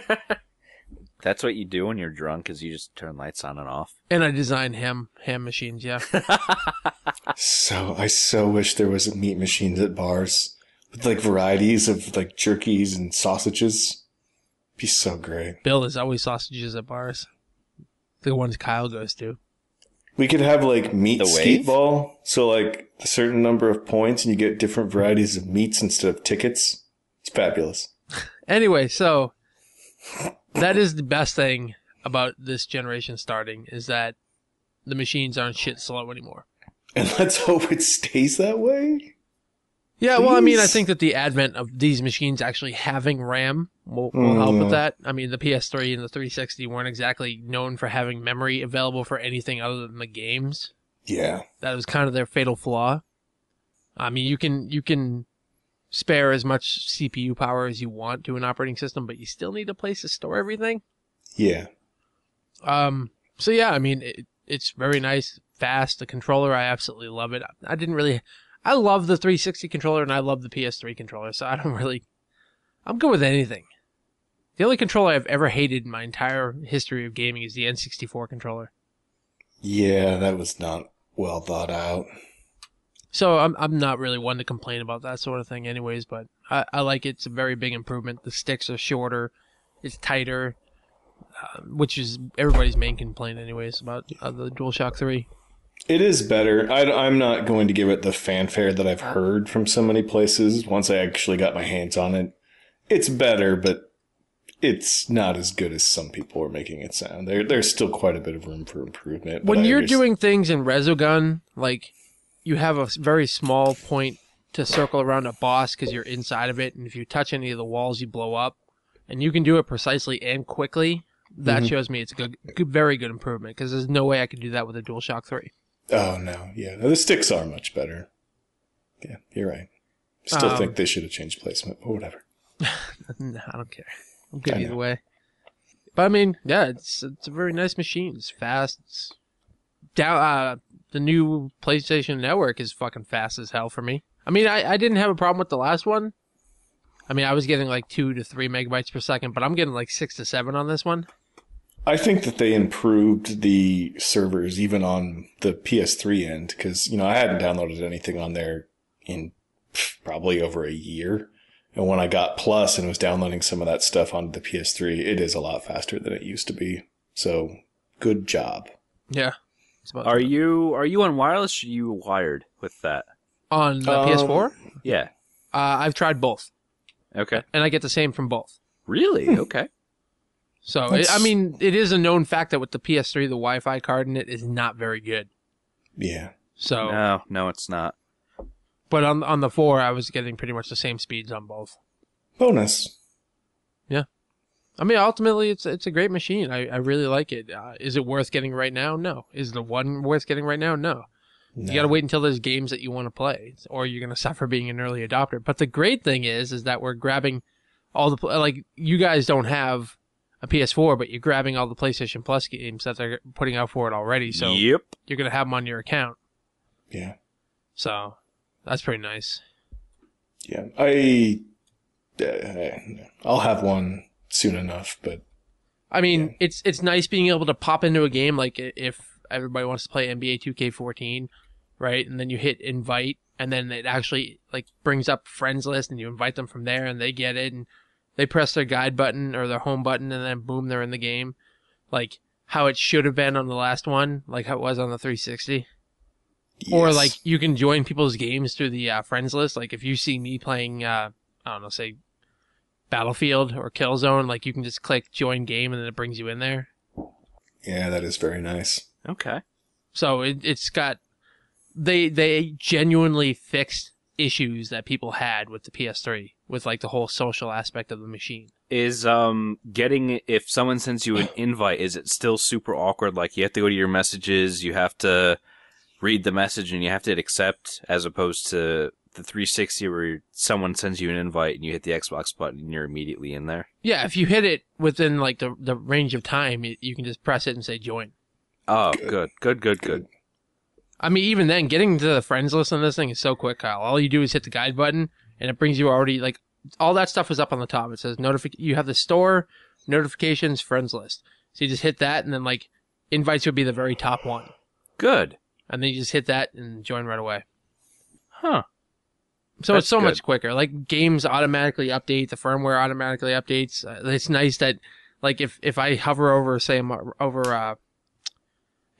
That's what you do when you're drunk, is you just turn lights on and off. And I design ham machines, yeah. I so wish there was meat machines at bars with like varieties of like jerkies and sausages. Be so great. Bill, there's always sausages at bars. The ones Kyle goes to. We could have like meat The skate wave? ball. So like a certain number of points and you get different varieties of meats instead of tickets. It's fabulous. Anyway, so that is the best thing about this generation starting, is that the machines aren't shit slow anymore. And let's hope it stays that way. Yeah, well, I mean, I Please. think that the advent of these machines actually having RAM will help with that. I mean, the PS3 and the 360 weren't exactly known for having memory available for anything other than the games. Yeah. That was kind of their fatal flaw. I mean, you can spare as much CPU power as you want to an operating system, but you still need a place to store everything. Yeah. So yeah, I mean, it's very nice, fast. The controller, I absolutely love it. I love the 360 controller and I love the PS3 controller, so I'm good with anything. The only controller I've ever hated in my entire history of gaming is the N64 controller. Yeah, that was not well thought out. So I'm not really one to complain about that sort of thing anyways, but I like it. It's a very big improvement. The sticks are shorter. It's tighter, which is everybody's main complaint anyways about the DualShock 3. It is better. I'm not going to give it the fanfare that I've heard from so many places. Once I actually got my hands on it, it's better, but it's not as good as some people are making it sound. There's still quite a bit of room for improvement. When you're doing things in Resogun, like you have a very small point to circle around a boss because you're inside of it, and if you touch any of the walls, you blow up, and you can do it precisely and quickly. That shows me it's a very good improvement, because there's no way I could do that with a DualShock 3. Oh, no. Yeah. The sticks are much better. Yeah, you're right. Still think they should have changed placement, but whatever. No, I don't care. I'm good I either know. way. But I mean, yeah, it's a very nice machine. It's fast. It's down. The new PlayStation Network is fucking fast as hell for me. I mean, I didn't have a problem with the last one. I mean, I was getting like 2 to 3 megabytes per second, but I'm getting like 6 to 7 on this one. I think that they improved the servers even on the PS3 end because, I hadn't downloaded anything on there in probably over a year. And when I got Plus and was downloading some of that stuff onto the PS3, it is a lot faster than it used to be. So, good job. Yeah. Are you on wireless or are you wired with that? On the PS4? Yeah. I've tried both. Okay. And I get the same from both. Really? Okay. So, it is a known fact that with the PS3, the Wi-Fi card in it is not very good. Yeah. So No, it's not. But on the 4, I was getting pretty much the same speeds on both. Bonus. Yeah. I mean, ultimately, it's a great machine. I really like it. Is it worth getting right now? No. Is the one worth getting right now? No. You got to wait until there's games that you want to play, or you're going to suffer being an early adopter. But the great thing is that we're grabbing all the like you guys don't have a PS4, but you're grabbing all the PlayStation Plus games that they're putting out for it already. So Yep. you're going to have them on your account. Yeah. So that's pretty nice. Yeah. I'll have one soon enough, but I mean, it's nice being able to pop into a game like if everybody wants to play NBA 2K14, right? And then you hit invite, and then it actually like brings up friends list, and you invite them from there, and they get it, and they press their guide button or their home button, and then boom, they're in the game. Like how it should have been on the last one, like how it was on the 360. yes. Or like you can join people's games through the friends list. Like if you see me playing, I don't know, say Battlefield or Killzone, like you can just click join game, and then it brings you in there. Yeah, that is very nice. Okay. So it's got they genuinely fixed issues that people had with the PS3 with like the whole social aspect of the machine. Is getting if someone sends you an invite, is it still super awkward? Like you have to go to your messages, you have to read the message, and you have to hit accept, as opposed to the 360 where someone sends you an invite and you hit the Xbox button and you're immediately in there. Yeah, if you hit it within like the range of time, you can just press it and say join. Oh, good. I mean, even then, getting to the friends list on this thing is so quick, Kyle. All you do is hit the guide button, and it brings you already, like, all that stuff is up on the top. It says you have the store, notifications, friends list. So you just hit that, and then, like, invites would be the very top one. Good. And then you just hit that and join right away. Huh. So That's it's so good. much quicker. Like, games automatically update, the firmware automatically updates. It's nice that, like, if I hover over, say, over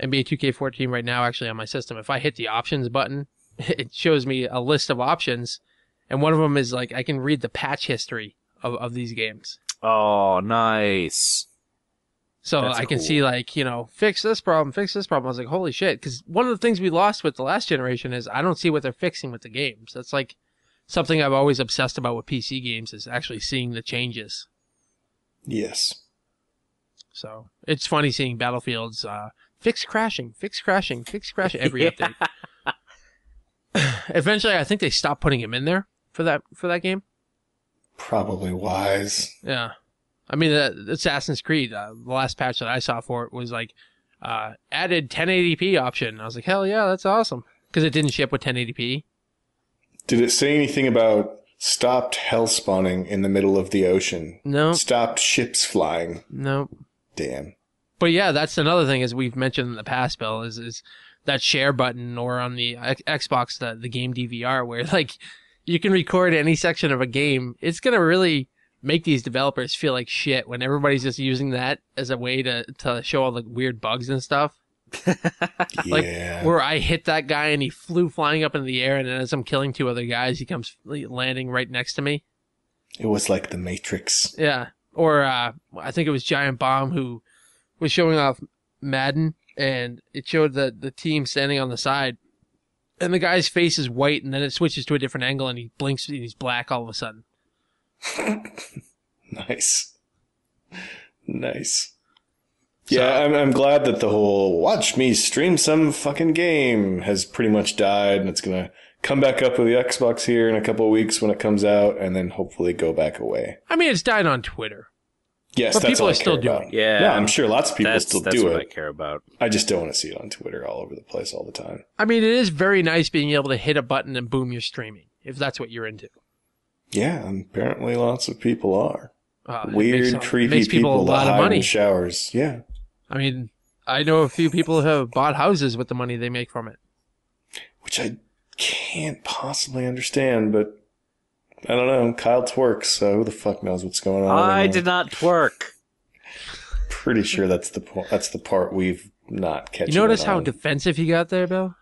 NBA 2K14 right now, actually on my system, if I hit the options button, it shows me a list of options, and one of them is like I can read the patch history of these games. Oh, nice. So That's I can cool. see like, fix this problem, fix this problem. I was like, holy shit, because one of the things we lost with the last generation is I don't see what they're fixing with the games. That's like something I've always obsessed about with PC games, is actually seeing the changes. Yes. So it's funny seeing Battlefield's fix crashing every update. Eventually, I think they stopped putting him in there for that game. Probably wise. Yeah, I mean, the Assassin's Creed, the last patch that I saw for it was like added 1080p option. I was like, hell yeah, that's awesome, because it didn't ship with 1080p. Did it say anything about stopped hell spawning in the middle of the ocean? No, Stopped ships flying? no. Damn. But yeah, that's another thing, as we've mentioned in the past, Bill, is that share button, or on the Xbox, the game DVR, where like you can record any section of a game. It's going to really make these developers feel like shit when everybody's just using that as a way to show all the weird bugs and stuff. Like Yeah. where I hit that guy and he flew flying up in the air, and then as I'm killing two other guys, he comes landing right next to me. It was like the Matrix. Yeah. Or I think it was Giant Bomb who was showing off Madden, and it showed the team standing on the side, and the guy's face is white, and then it switches to a different angle, and he blinks and he's black all of a sudden. Nice. Nice. Yeah, I'm glad that the whole watch me stream some fucking game has pretty much died, and it's going to come back up with the Xbox here in a couple of weeks when it comes out, and then hopefully go back away. I mean, it's died on Twitter. Yes, But that's people all I are still care doing about. it. Yeah. I'm sure lots of people still that's do what it. I care about. I just don't want to see it on Twitter all over the place all the time. I mean, it is very nice being able to hit a button and boom, you're streaming, if that's what you're into. Yeah, apparently lots of people are. It Weird, makes creepy people a people that lot of hide money. in showers. Yeah. I mean, I know a few people who have bought houses with the money they make from it. Which I can't possibly understand, but I don't know. Kyle twerks, so who the fuck knows what's going on? I don't know. did not twerk. Pretty sure that's the part we've not catching. You notice it how on. defensive he got there, Bill?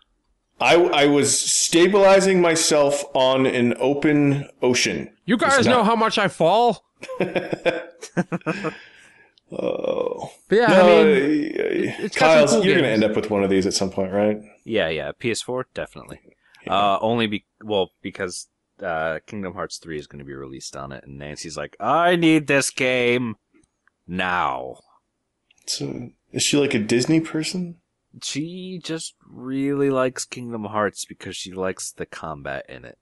I was stabilizing myself on an open ocean. You guys know how much I fall? Oh. But yeah, No, I mean, it's got Kyle's, some cool you're going to games. end up with one of these at some point, right? Yeah, PS4 definitely. Yeah. Only because Kingdom Hearts 3 is going to be released on it, and Nancy's like, I need this game. now. So, is she like a Disney person? She just really likes Kingdom Hearts because she likes the combat in it.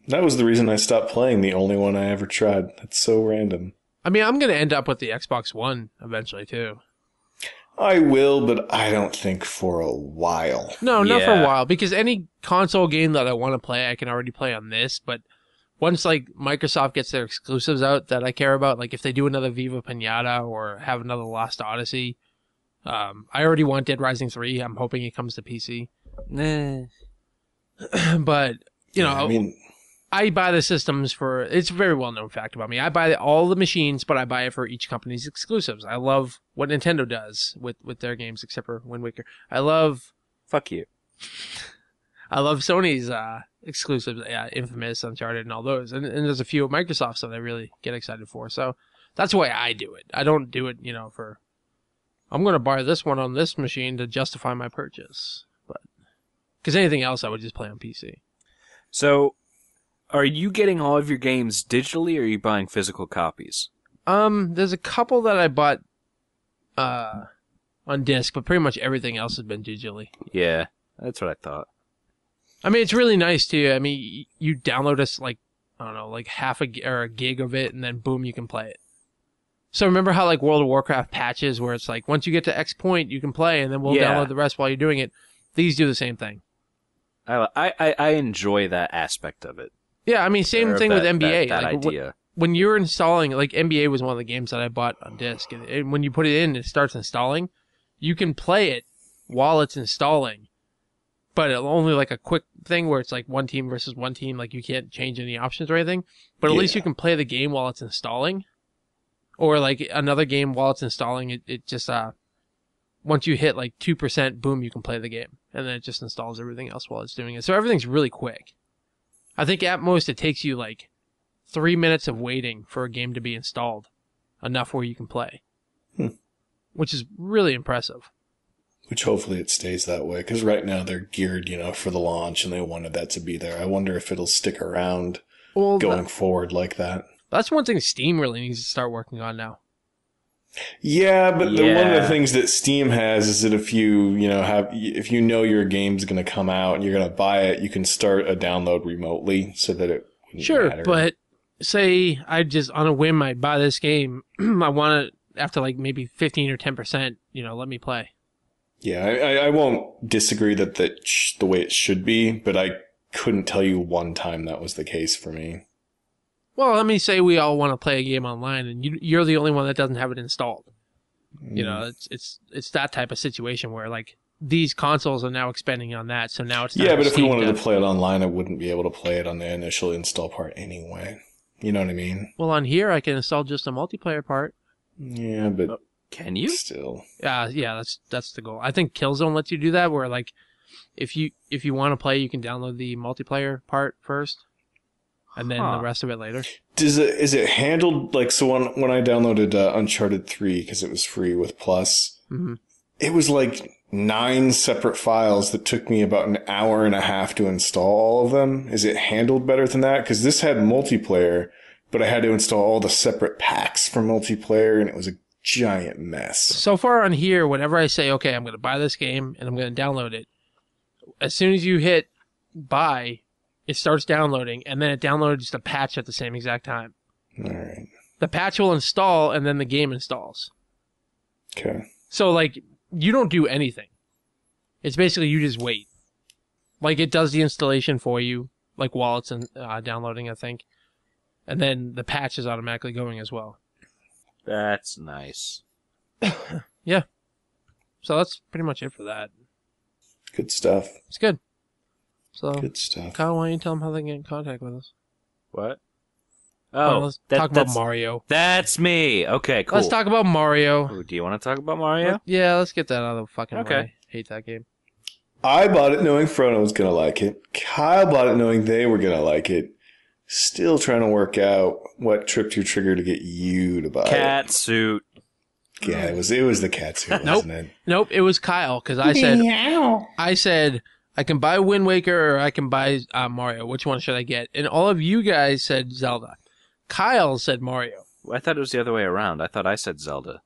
That was the reason I stopped playing the only one I ever tried. That's so random. I mean, I'm going to end up with the Xbox One eventually, too. I will, but I don't think for a while. No, not for Yeah. a while, because any console game that I want to play, I can already play on this, but once, like, Microsoft gets their exclusives out that I care about, like if they do another Viva Pinata or have another Lost Odyssey, I already want Dead Rising 3. I'm hoping it comes to PC. But, you know, I mean, I buy the systems for, it's a very well-known fact about me. I buy all the machines, but I buy it for each company's exclusives. I love what Nintendo does with their games, except for Wind Waker. Fuck you. I love Sony's exclusives, Infamous, Uncharted, and all those. And there's a few of Microsoft's that I really get excited for. So that's the way I do it. I don't do it, you know, I'm going to buy this one on this machine to justify my purchase. But because anything else, I would just play on PC. So, are you getting all of your games digitally, or are you buying physical copies? There's a couple that I bought on disc, but pretty much everything else has been digitally. Yeah, that's what I thought. I mean, it's really nice too. I mean, you download us like, I don't know, like half a gig of it, and then boom, you can play it. So remember how like World of Warcraft patches, where it's like once you get to X point, you can play, and then we'll download the rest while you're doing it. These do the same thing. I enjoy that aspect of it. Yeah, I mean, same thing with NBA. That like, idea. When you're installing, like NBA was one of the games that I bought on disc, and when you put it in, it starts installing. You can play it while it's installing, but it'll only like a quick thing where it's like one team versus one team. Like you can't change any options or anything, but at least you can play the game while it's installing, or like another game while it's installing. It just once you hit like 2%, boom, you can play the game, and then it just installs everything else while it's doing it. So everything's really quick. I think at most it takes you like 3 minutes of waiting for a game to be installed, enough where you can play, which is really impressive. Which hopefully it stays that way, because right now they're geared, you know, for the launch, and they wanted that to be there. I wonder if it'll stick around going forward like that. That's one thing Steam really needs to start working on now. Yeah, but one of the things that Steam has is that if you know your game's going to come out and you're going to buy it, you can start a download remotely so that it wouldn't matter. But say I just on a whim I buy this game, I want to after like maybe 15 or 10%, you know, let me play. Yeah, I won't disagree that that's the way it should be, but I couldn't tell you one time that was the case for me. Well, let me say we all want to play a game online, and you're the only one that doesn't have it installed. You know, it's that type of situation where like these consoles are now expanding on that, so now it's time but if we Steam wanted to play it online, I wouldn't be able to play it on the initial install part anyway. You know what I mean? Well, on here I can install just a multiplayer part. Yeah, but can you still? Yeah, that's the goal. I think Killzone lets you do that, where like if you want to play, you can download the multiplayer part first. And then the rest of it later. Is it handled like so? When I downloaded Uncharted 3 because it was free with Plus, it was like 9 separate files that took me about an hour and a half to install all of them. Is it handled better than that? Because this had multiplayer, but I had to install all the separate packs for multiplayer, and it was a giant mess. So far on here, whenever I say, okay, I'm going to buy this game and I'm going to download it, as soon as you hit buy, it starts downloading, and then it downloads the patch at the same exact time. All right. The patch will install, and then the game installs. Okay. So, like, you don't do anything. It's basically you just wait. Like, it does the installation for you, like, while it's downloading, I think. And then the patch is automatically going as well. That's nice. Yeah. So that's pretty much it for that. Good stuff. It's good. So, Good stuff. Kyle, why don't you tell them how they can get in contact with us? What? Oh, let's talk about Mario. That's me. Okay, cool. Let's talk about Mario. Ooh, do you want to talk about Mario? Yeah, let's get that out of the fucking way. I hate that game. I bought it knowing Frono was going to like it. Kyle bought it knowing they were going to like it. Still trying to work out what tripped your trigger to get you to buy it. Cat suit. Yeah, it was the cat suit, wasn't it? Nope, it was Kyle, because I said, I can buy Wind Waker or I can buy Mario. Which one should I get? And all of you guys said Zelda. Kyle said Mario. I thought it was the other way around. I thought I said Zelda,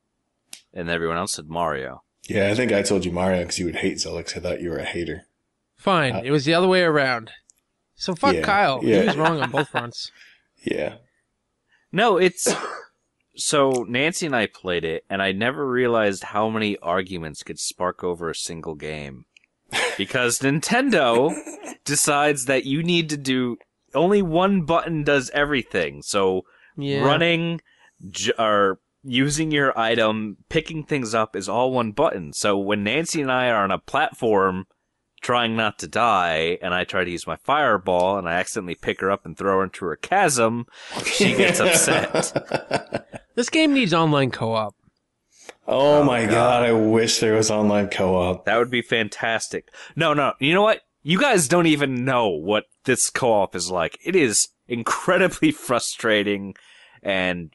and everyone else said Mario. Yeah, I think I told you Mario because you would hate Zelda because I thought you were a hater. Fine, it was the other way around. So fuck Yeah, Kyle. yeah. He was wrong on both fronts. Yeah. No, it's... So, Nancy and I played it, and I never realized how many arguments could spark over a single game. Because Nintendo decides that you need to do... Only one button does everything. So, running or using your item, picking things up is all one button. So, when Nancy and I are on a platform trying not to die, and I try to use my fireball, and I accidentally pick her up and throw her into a chasm, she gets upset. This game needs online co-op. Oh my god, I wish there was online co-op. That would be fantastic. No, you know what? You guys don't even know what this co-op is like. It is incredibly frustrating, and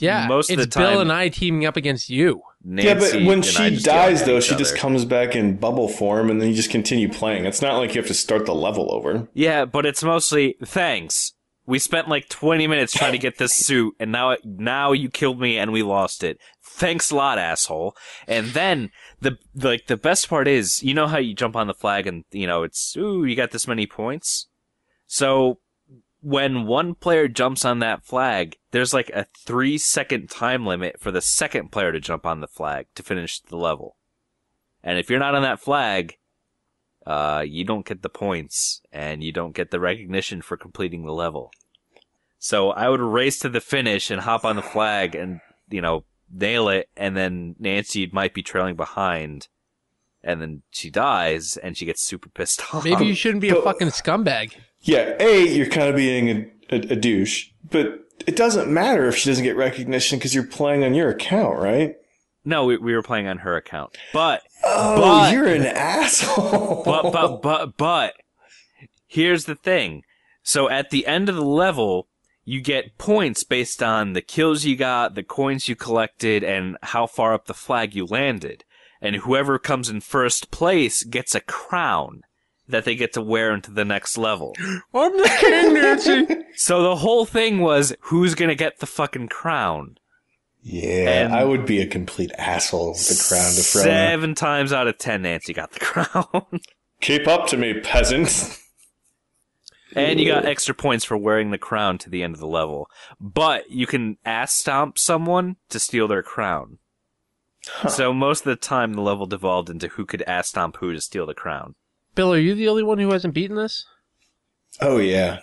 most of the time... it's Bill and I teaming up against you. Nancy yeah, but when and I she just dies, yell at though, each she just other. comes back in bubble form, and then you just continue playing. It's not like you have to start the level over. Yeah, but it's mostly, thanks. We spent like 20 minutes trying to get this suit, and now you killed me and we lost it. Thanks a lot, asshole. And then, the best part is, you know how you jump on the flag and, it's, you got this many points? So, when one player jumps on that flag, there's like a 3-second time limit for the second player to jump on the flag to finish the level. And if you're not on that flag, you don't get the points, and you don't get the recognition for completing the level. So I would race to the finish and hop on the flag and, nail it, and then Nancy might be trailing behind, and then she dies, and she gets super pissed off. Maybe you shouldn't be a fucking scumbag. Yeah, you're kind of being a douche, but it doesn't matter if she doesn't get recognition because you're playing on your account, right? No, we were playing on her account. But you're an asshole. But here's the thing. So at the end of the level, you get points based on the kills you got, the coins you collected, and how far up the flag you landed. And whoever comes in first place gets a crown that they get to wear into the next level. I'm the king, Nancy. So the whole thing was, who's gonna get the fucking crown? Yeah, I would be a complete asshole with the crown to throw. 7 times out of 10, Nancy got the crown. Keep up to me, peasants. And you got extra points for wearing the crown to the end of the level. But you can ass stomp someone to steal their crown. Huh. So most of the time, the level devolved into who could ass stomp who to steal the crown. Bill, are you the only one who hasn't beaten this? Oh, yeah.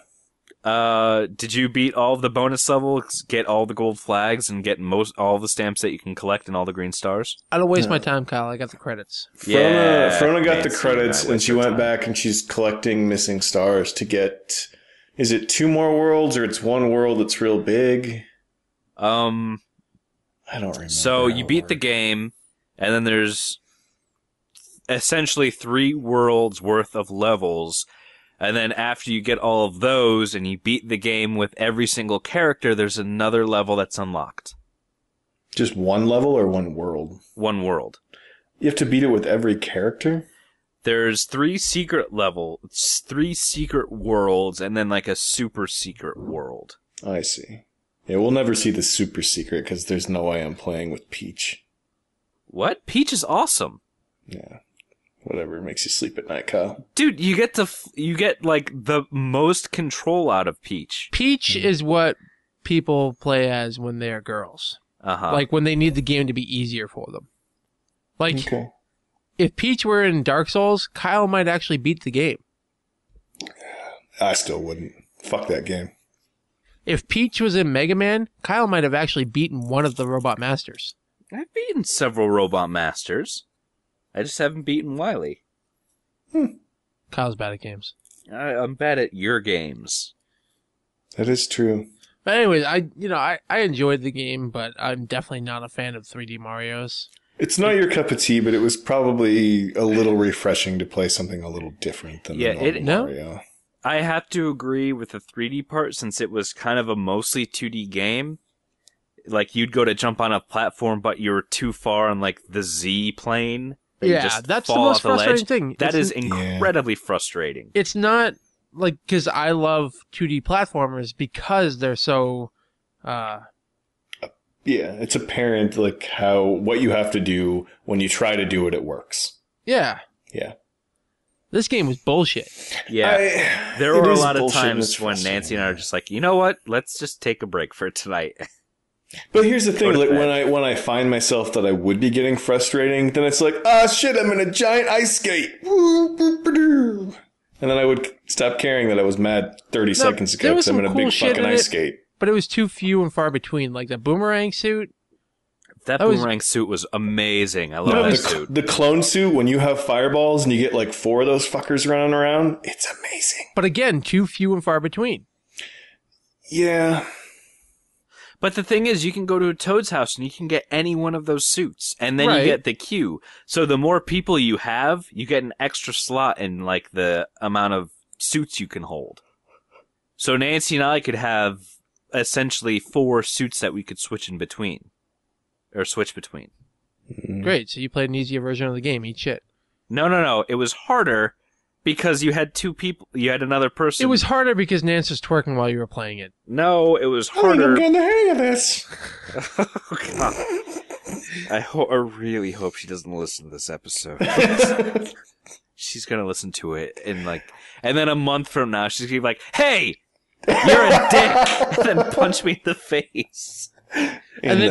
Did you beat all of the bonus levels, get all the gold flags, and get all the stamps that you can collect and all the green stars? I don't waste my time, Kyle. I got the credits. Frona got the credits, and she went back and she's collecting missing stars to get... Is it 2 more worlds, or it's 1 world that's real big? I don't remember. So you beat the game, and then there's essentially 3 worlds worth of levels. And then after you get all of those and you beat the game with every single character, there's another level that's unlocked. Just 1 level or 1 world? 1 world. You have to beat it with every character? There's 3 secret levels, 3 secret worlds, and then like a super secret world. I see. Yeah, we'll never see the super secret because there's no way I'm playing with Peach. What? Peach is awesome. Yeah. Whatever makes you sleep at night, Kyle. Dude, you get like the most control out of Peach. Peach is what people play as when they are girls. Uh-huh. Like when they need the game to be easier for them. Like, if Peach were in Dark Souls, Kyle might actually beat the game. I still wouldn't. Fuck that game. If Peach was in Mega Man, Kyle might have actually beaten one of the Robot Masters. I've beaten several Robot Masters. I just haven't beaten Wily. Kyle's bad at games. I'm bad at your games. That is true. But anyways, I enjoyed the game, but I'm definitely not a fan of 3D Marios. It's not your cup of tea, but it was probably a little refreshing to play something a little different than the normal Mario. I have to agree with the 3D part since it was kind of a mostly 2D game. Like, you'd go to jump on a platform, but you were too far on, like, the Z plane. Yeah, that's the most frustrating thing. That is incredibly frustrating. It's not, like, because I love 2D platformers because they're so it's apparent like what you have to do when you try to do it works. Yeah. Yeah. This game was bullshit. Yeah. There were a lot of times when Nancy and I are just like, you know what? Let's just take a break for tonight. But here's the thing, like when I find myself that I would be getting frustrating, then it's like, ah, shit, I'm in a giant ice skate. And then I would stop caring that I was mad 30 seconds ago because I'm in a big fucking ice skate. But it was too few and far between. Like the boomerang suit. That boomerang suit was amazing. I love that suit. The clone suit, when you have fireballs and you get like 4 of those fuckers running around, it's amazing. But again, too few and far between. Yeah. But the thing is, you can go to a Toad's house and you can get any one of those suits. And then you get the queue. So the more people you have, you get an extra slot in like the amount of suits you can hold. So Nancy and I could have essentially 4 suits that we could switch in between. Or switch between. Great. So you played an easier version of the game. Eat shit. No. It was harder because you had 2 people. You had another person. It was harder because Nance was twerking while you were playing it. No, it was harder. I think I'm getting the hang of this. Oh, God. I really hope she doesn't listen to this episode. She's going to listen to it and then a month from now, she's going to be like, hey, you're a dick. And then punch me in the face. And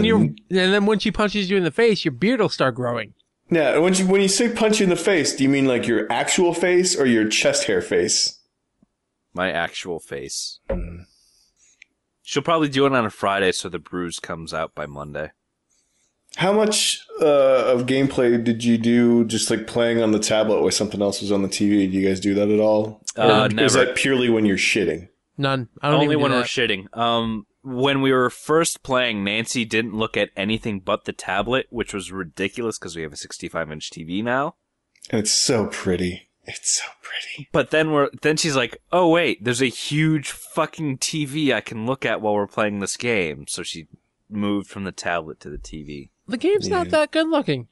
then when she punches you in the face, your beard will start growing. Yeah, when you say punch you in the face, do you mean like your actual face or your chest hair face? My actual face. She'll probably do it on a Friday so the bruise comes out by Monday. How much of gameplay did you do just like playing on the tablet while something else was on the TV? Do you guys do that at all? Never. Is that purely when you're shitting? None. Only when we're shitting. When we were first playing, Nancy didn't look at anything but the tablet, which was ridiculous because we have a 65-inch TV now. And it's so pretty. It's so pretty. But then she's like, oh wait, there's a huge fucking TV I can look at while we're playing this game. So she moved from the tablet to the TV. The game's not that good looking.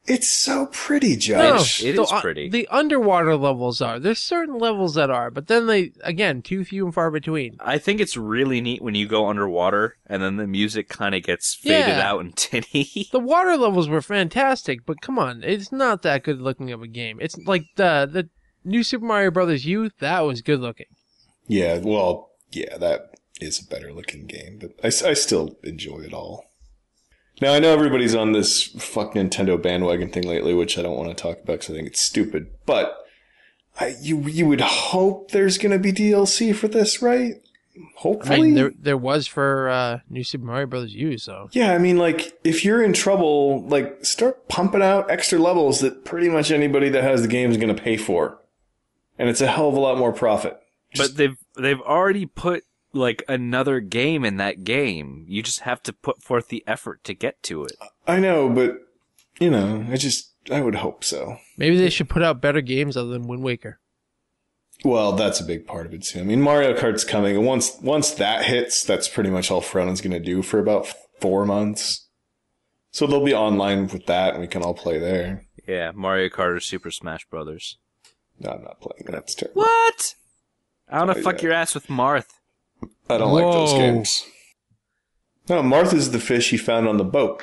It's so pretty, Josh. No, it is pretty. The underwater levels are. There's certain levels that are, but then again, too few and far between. I think it's really neat when you go underwater and then the music kind of gets faded out and tinny. The water levels were fantastic, but come on, it's not that good looking of a game. It's like the new Super Mario Brothers U, that was good looking. Yeah, well, yeah, that is a better looking game, but I still enjoy it all. Now, I know everybody's on this fuck Nintendo bandwagon thing lately, which I don't want to talk about because I think it's stupid, but you would hope there's going to be DLC for this, right? Hopefully. I mean, there was for new Super Mario Brothers U, so. Yeah, I mean, like, if you're in trouble, like, start pumping out extra levels that pretty much anybody that has the game is going to pay for. And it's a hell of a lot more profit. But they've already put like another game in that game. You just have to put forth the effort to get to it. I know, but you know, I would hope so. Maybe they should put out better games other than Wind Waker. Well, that's a big part of it too. I mean, Mario Kart's coming, and once that hits, that's pretty much all Frontend's going to do for about 4 months. So they'll be online with that, and we can all play there. Yeah, Mario Kart or Super Smash Brothers. No, I'm not playing. That's terrible. What? I want to fuck your ass with Marth. I don't like those games. No, Martha's the fish he found on the boat.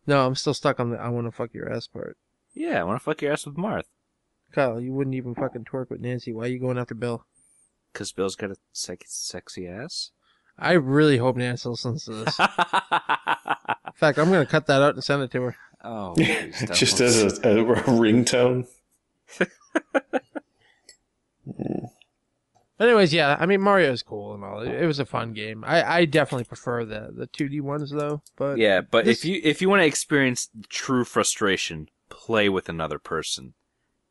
No, I'm still stuck on the I want to fuck your ass part. Yeah, I want to fuck your ass with Marth. Kyle, you wouldn't even fucking twerk with Nancy. Why are you going after Bill? Because Bill's got a sexy ass. I really hope Nancy listens to this. In fact, I'm going to cut that out and send it to her. Oh, please don't. Just as a ringtone. Anyways, yeah, I mean, Mario's cool and all. It was a fun game. I definitely prefer the 2D ones, though. But yeah, but if you want to experience true frustration, play with another person.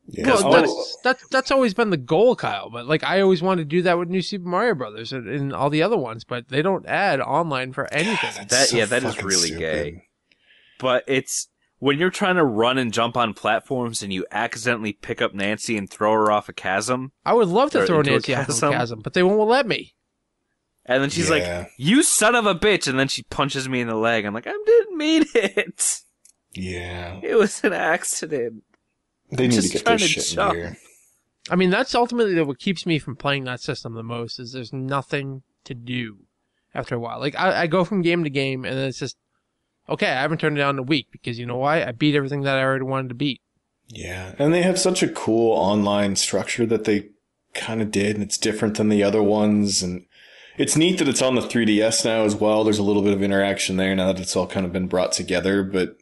Yeah. Well, that's always been the goal, Kyle. But like, I always wanted to do that with New Super Mario Brothers and all the other ones, but they don't add online for anything. That is really stupid. Gay. But it's when you're trying to run and jump on platforms and you accidentally pick up Nancy and throw her off a chasm. I would love to throw Nancy off a chasm, but they won't let me. And then she's like, "You son of a bitch!" And then she punches me in the leg. I'm like, "I didn't mean it. Yeah, it was an accident." They need to get this shit in here. I mean, that's ultimately what keeps me from playing that system the most, is there's nothing to do after a while. Like, I go from game to game, and then it's just okay, I haven't turned it on in a week because you know why? I beat everything that I already wanted to beat. Yeah, and they have such a cool online structure that they kind of did, and it's different than the other ones, and it's neat that it's on the 3DS now as well. There's a little bit of interaction there now that it's all kind of been brought together, but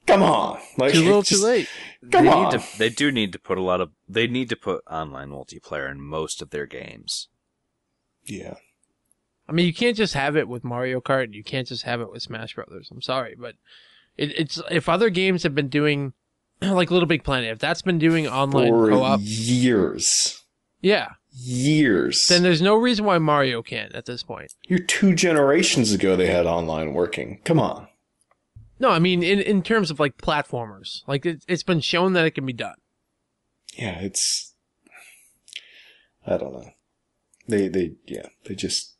come on. Like, Too little, too late. Come on. They need to put online multiplayer in most of their games. Yeah. I mean, you can't just have it with Mario Kart. You can't just have it with Smash Brothers. I'm sorry, but it's if other games have been doing, like Little Big Planet, if that's been doing online co-op years, years, then there's no reason why Mario can't at this point. You're 2 generations ago they had online working. Come on. No, I mean in terms of like platformers, like it's been shown that it can be done. Yeah, I don't know. They just.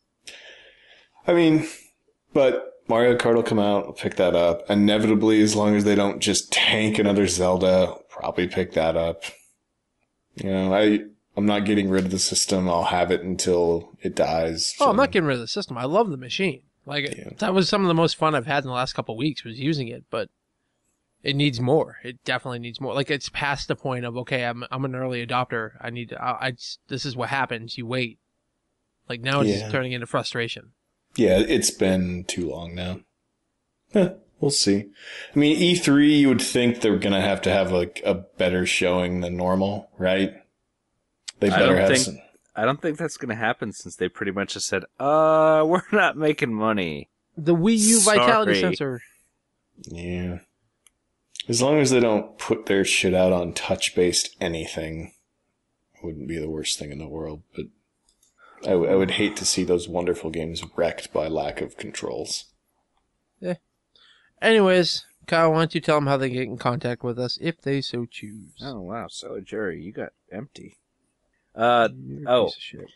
I mean, but Mario Kart will come out, I'll pick that up. Inevitably, as long as they don't just tank another Zelda, I'll probably pick that up. You know, I'm not getting rid of the system. I'll have it until it dies. Oh, I'm not getting rid of the system. I love the machine. Like, that was some of the most fun I've had in the last couple of weeks was using it, but it needs more. It definitely needs more. Like, it's past the point of, okay, I'm an early adopter. This is what happens. You wait. Like, now it's just turning into frustration. Yeah, it's been too long now. We'll see. I mean, E3, you would think they're going to have like a better showing than normal, right? They better have some. I don't think that's going to happen since they pretty much just said, we're not making money. The Wii U Vitality Sensor. Yeah. As long as they don't put their shit out on touch-based anything, it wouldn't be the worst thing in the world, but I would hate to see those wonderful games wrecked by lack of controls. Yeah. Anyways, Kyle, why don't you tell them how they get in contact with us if they so choose? Oh, wow. So, Jerry, you got empty. Piece of shit.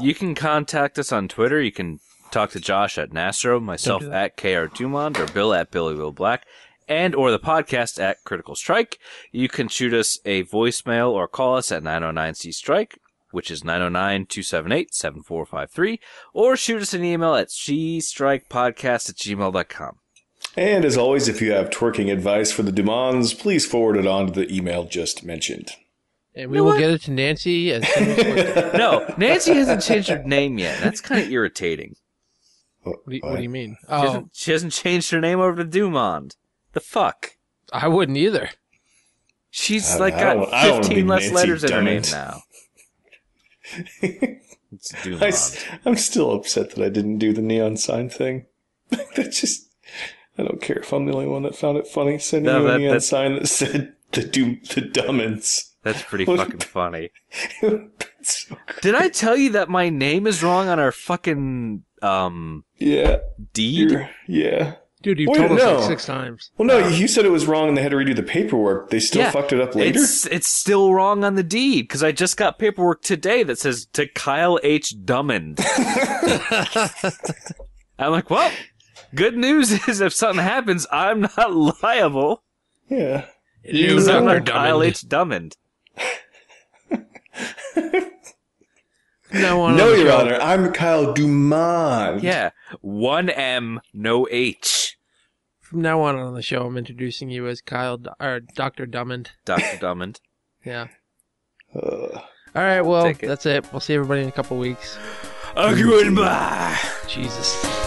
You can contact us on Twitter. You can talk to Josh at Nastro, myself at KR Dumont, or Bill at Billy Will Black, or the podcast at Critical Strike. You can shoot us a voicemail or call us at 909C-STRIKE, which is 909-278-7453, or shoot us an email at cstrikepodcast@gmail.com. And as always, if you have twerking advice for the Dumonds, please forward it on to the email just mentioned. And we will get it to Nancy as soon as No, Nancy hasn't changed her name yet. That's kind of irritating. What do you mean? She hasn't changed her name over to Dumond. The fuck? I wouldn't either. She's got 15 less letters in her name now. It's Dumond. I'm still upset that I didn't do the neon sign thing. I don't care if I'm the only one that found it funny sending you a neon sign that said the Dummins. That's pretty fucking funny. So did I tell you that my name is wrong on our fucking deed? Yeah. Dude, you've told us like 6 times. Well, no, you said it was wrong and they had to redo the paperwork. They still fucked it up later? It's still wrong on the deed, because I just got paperwork today that says to Kyle H. Dummond. I'm like, well, good news is if something happens, I'm not liable. Yeah. Because I'm not Kyle H. Dummond. No, Your Honor, I'm Kyle Dumont. Yeah, 1 M, no H. From now on the show, I'm introducing you as Dr. Dummond. Dr. Dummond. Yeah. All right, well, that's it. We'll see everybody in a couple weeks. Goodbye. Jesus.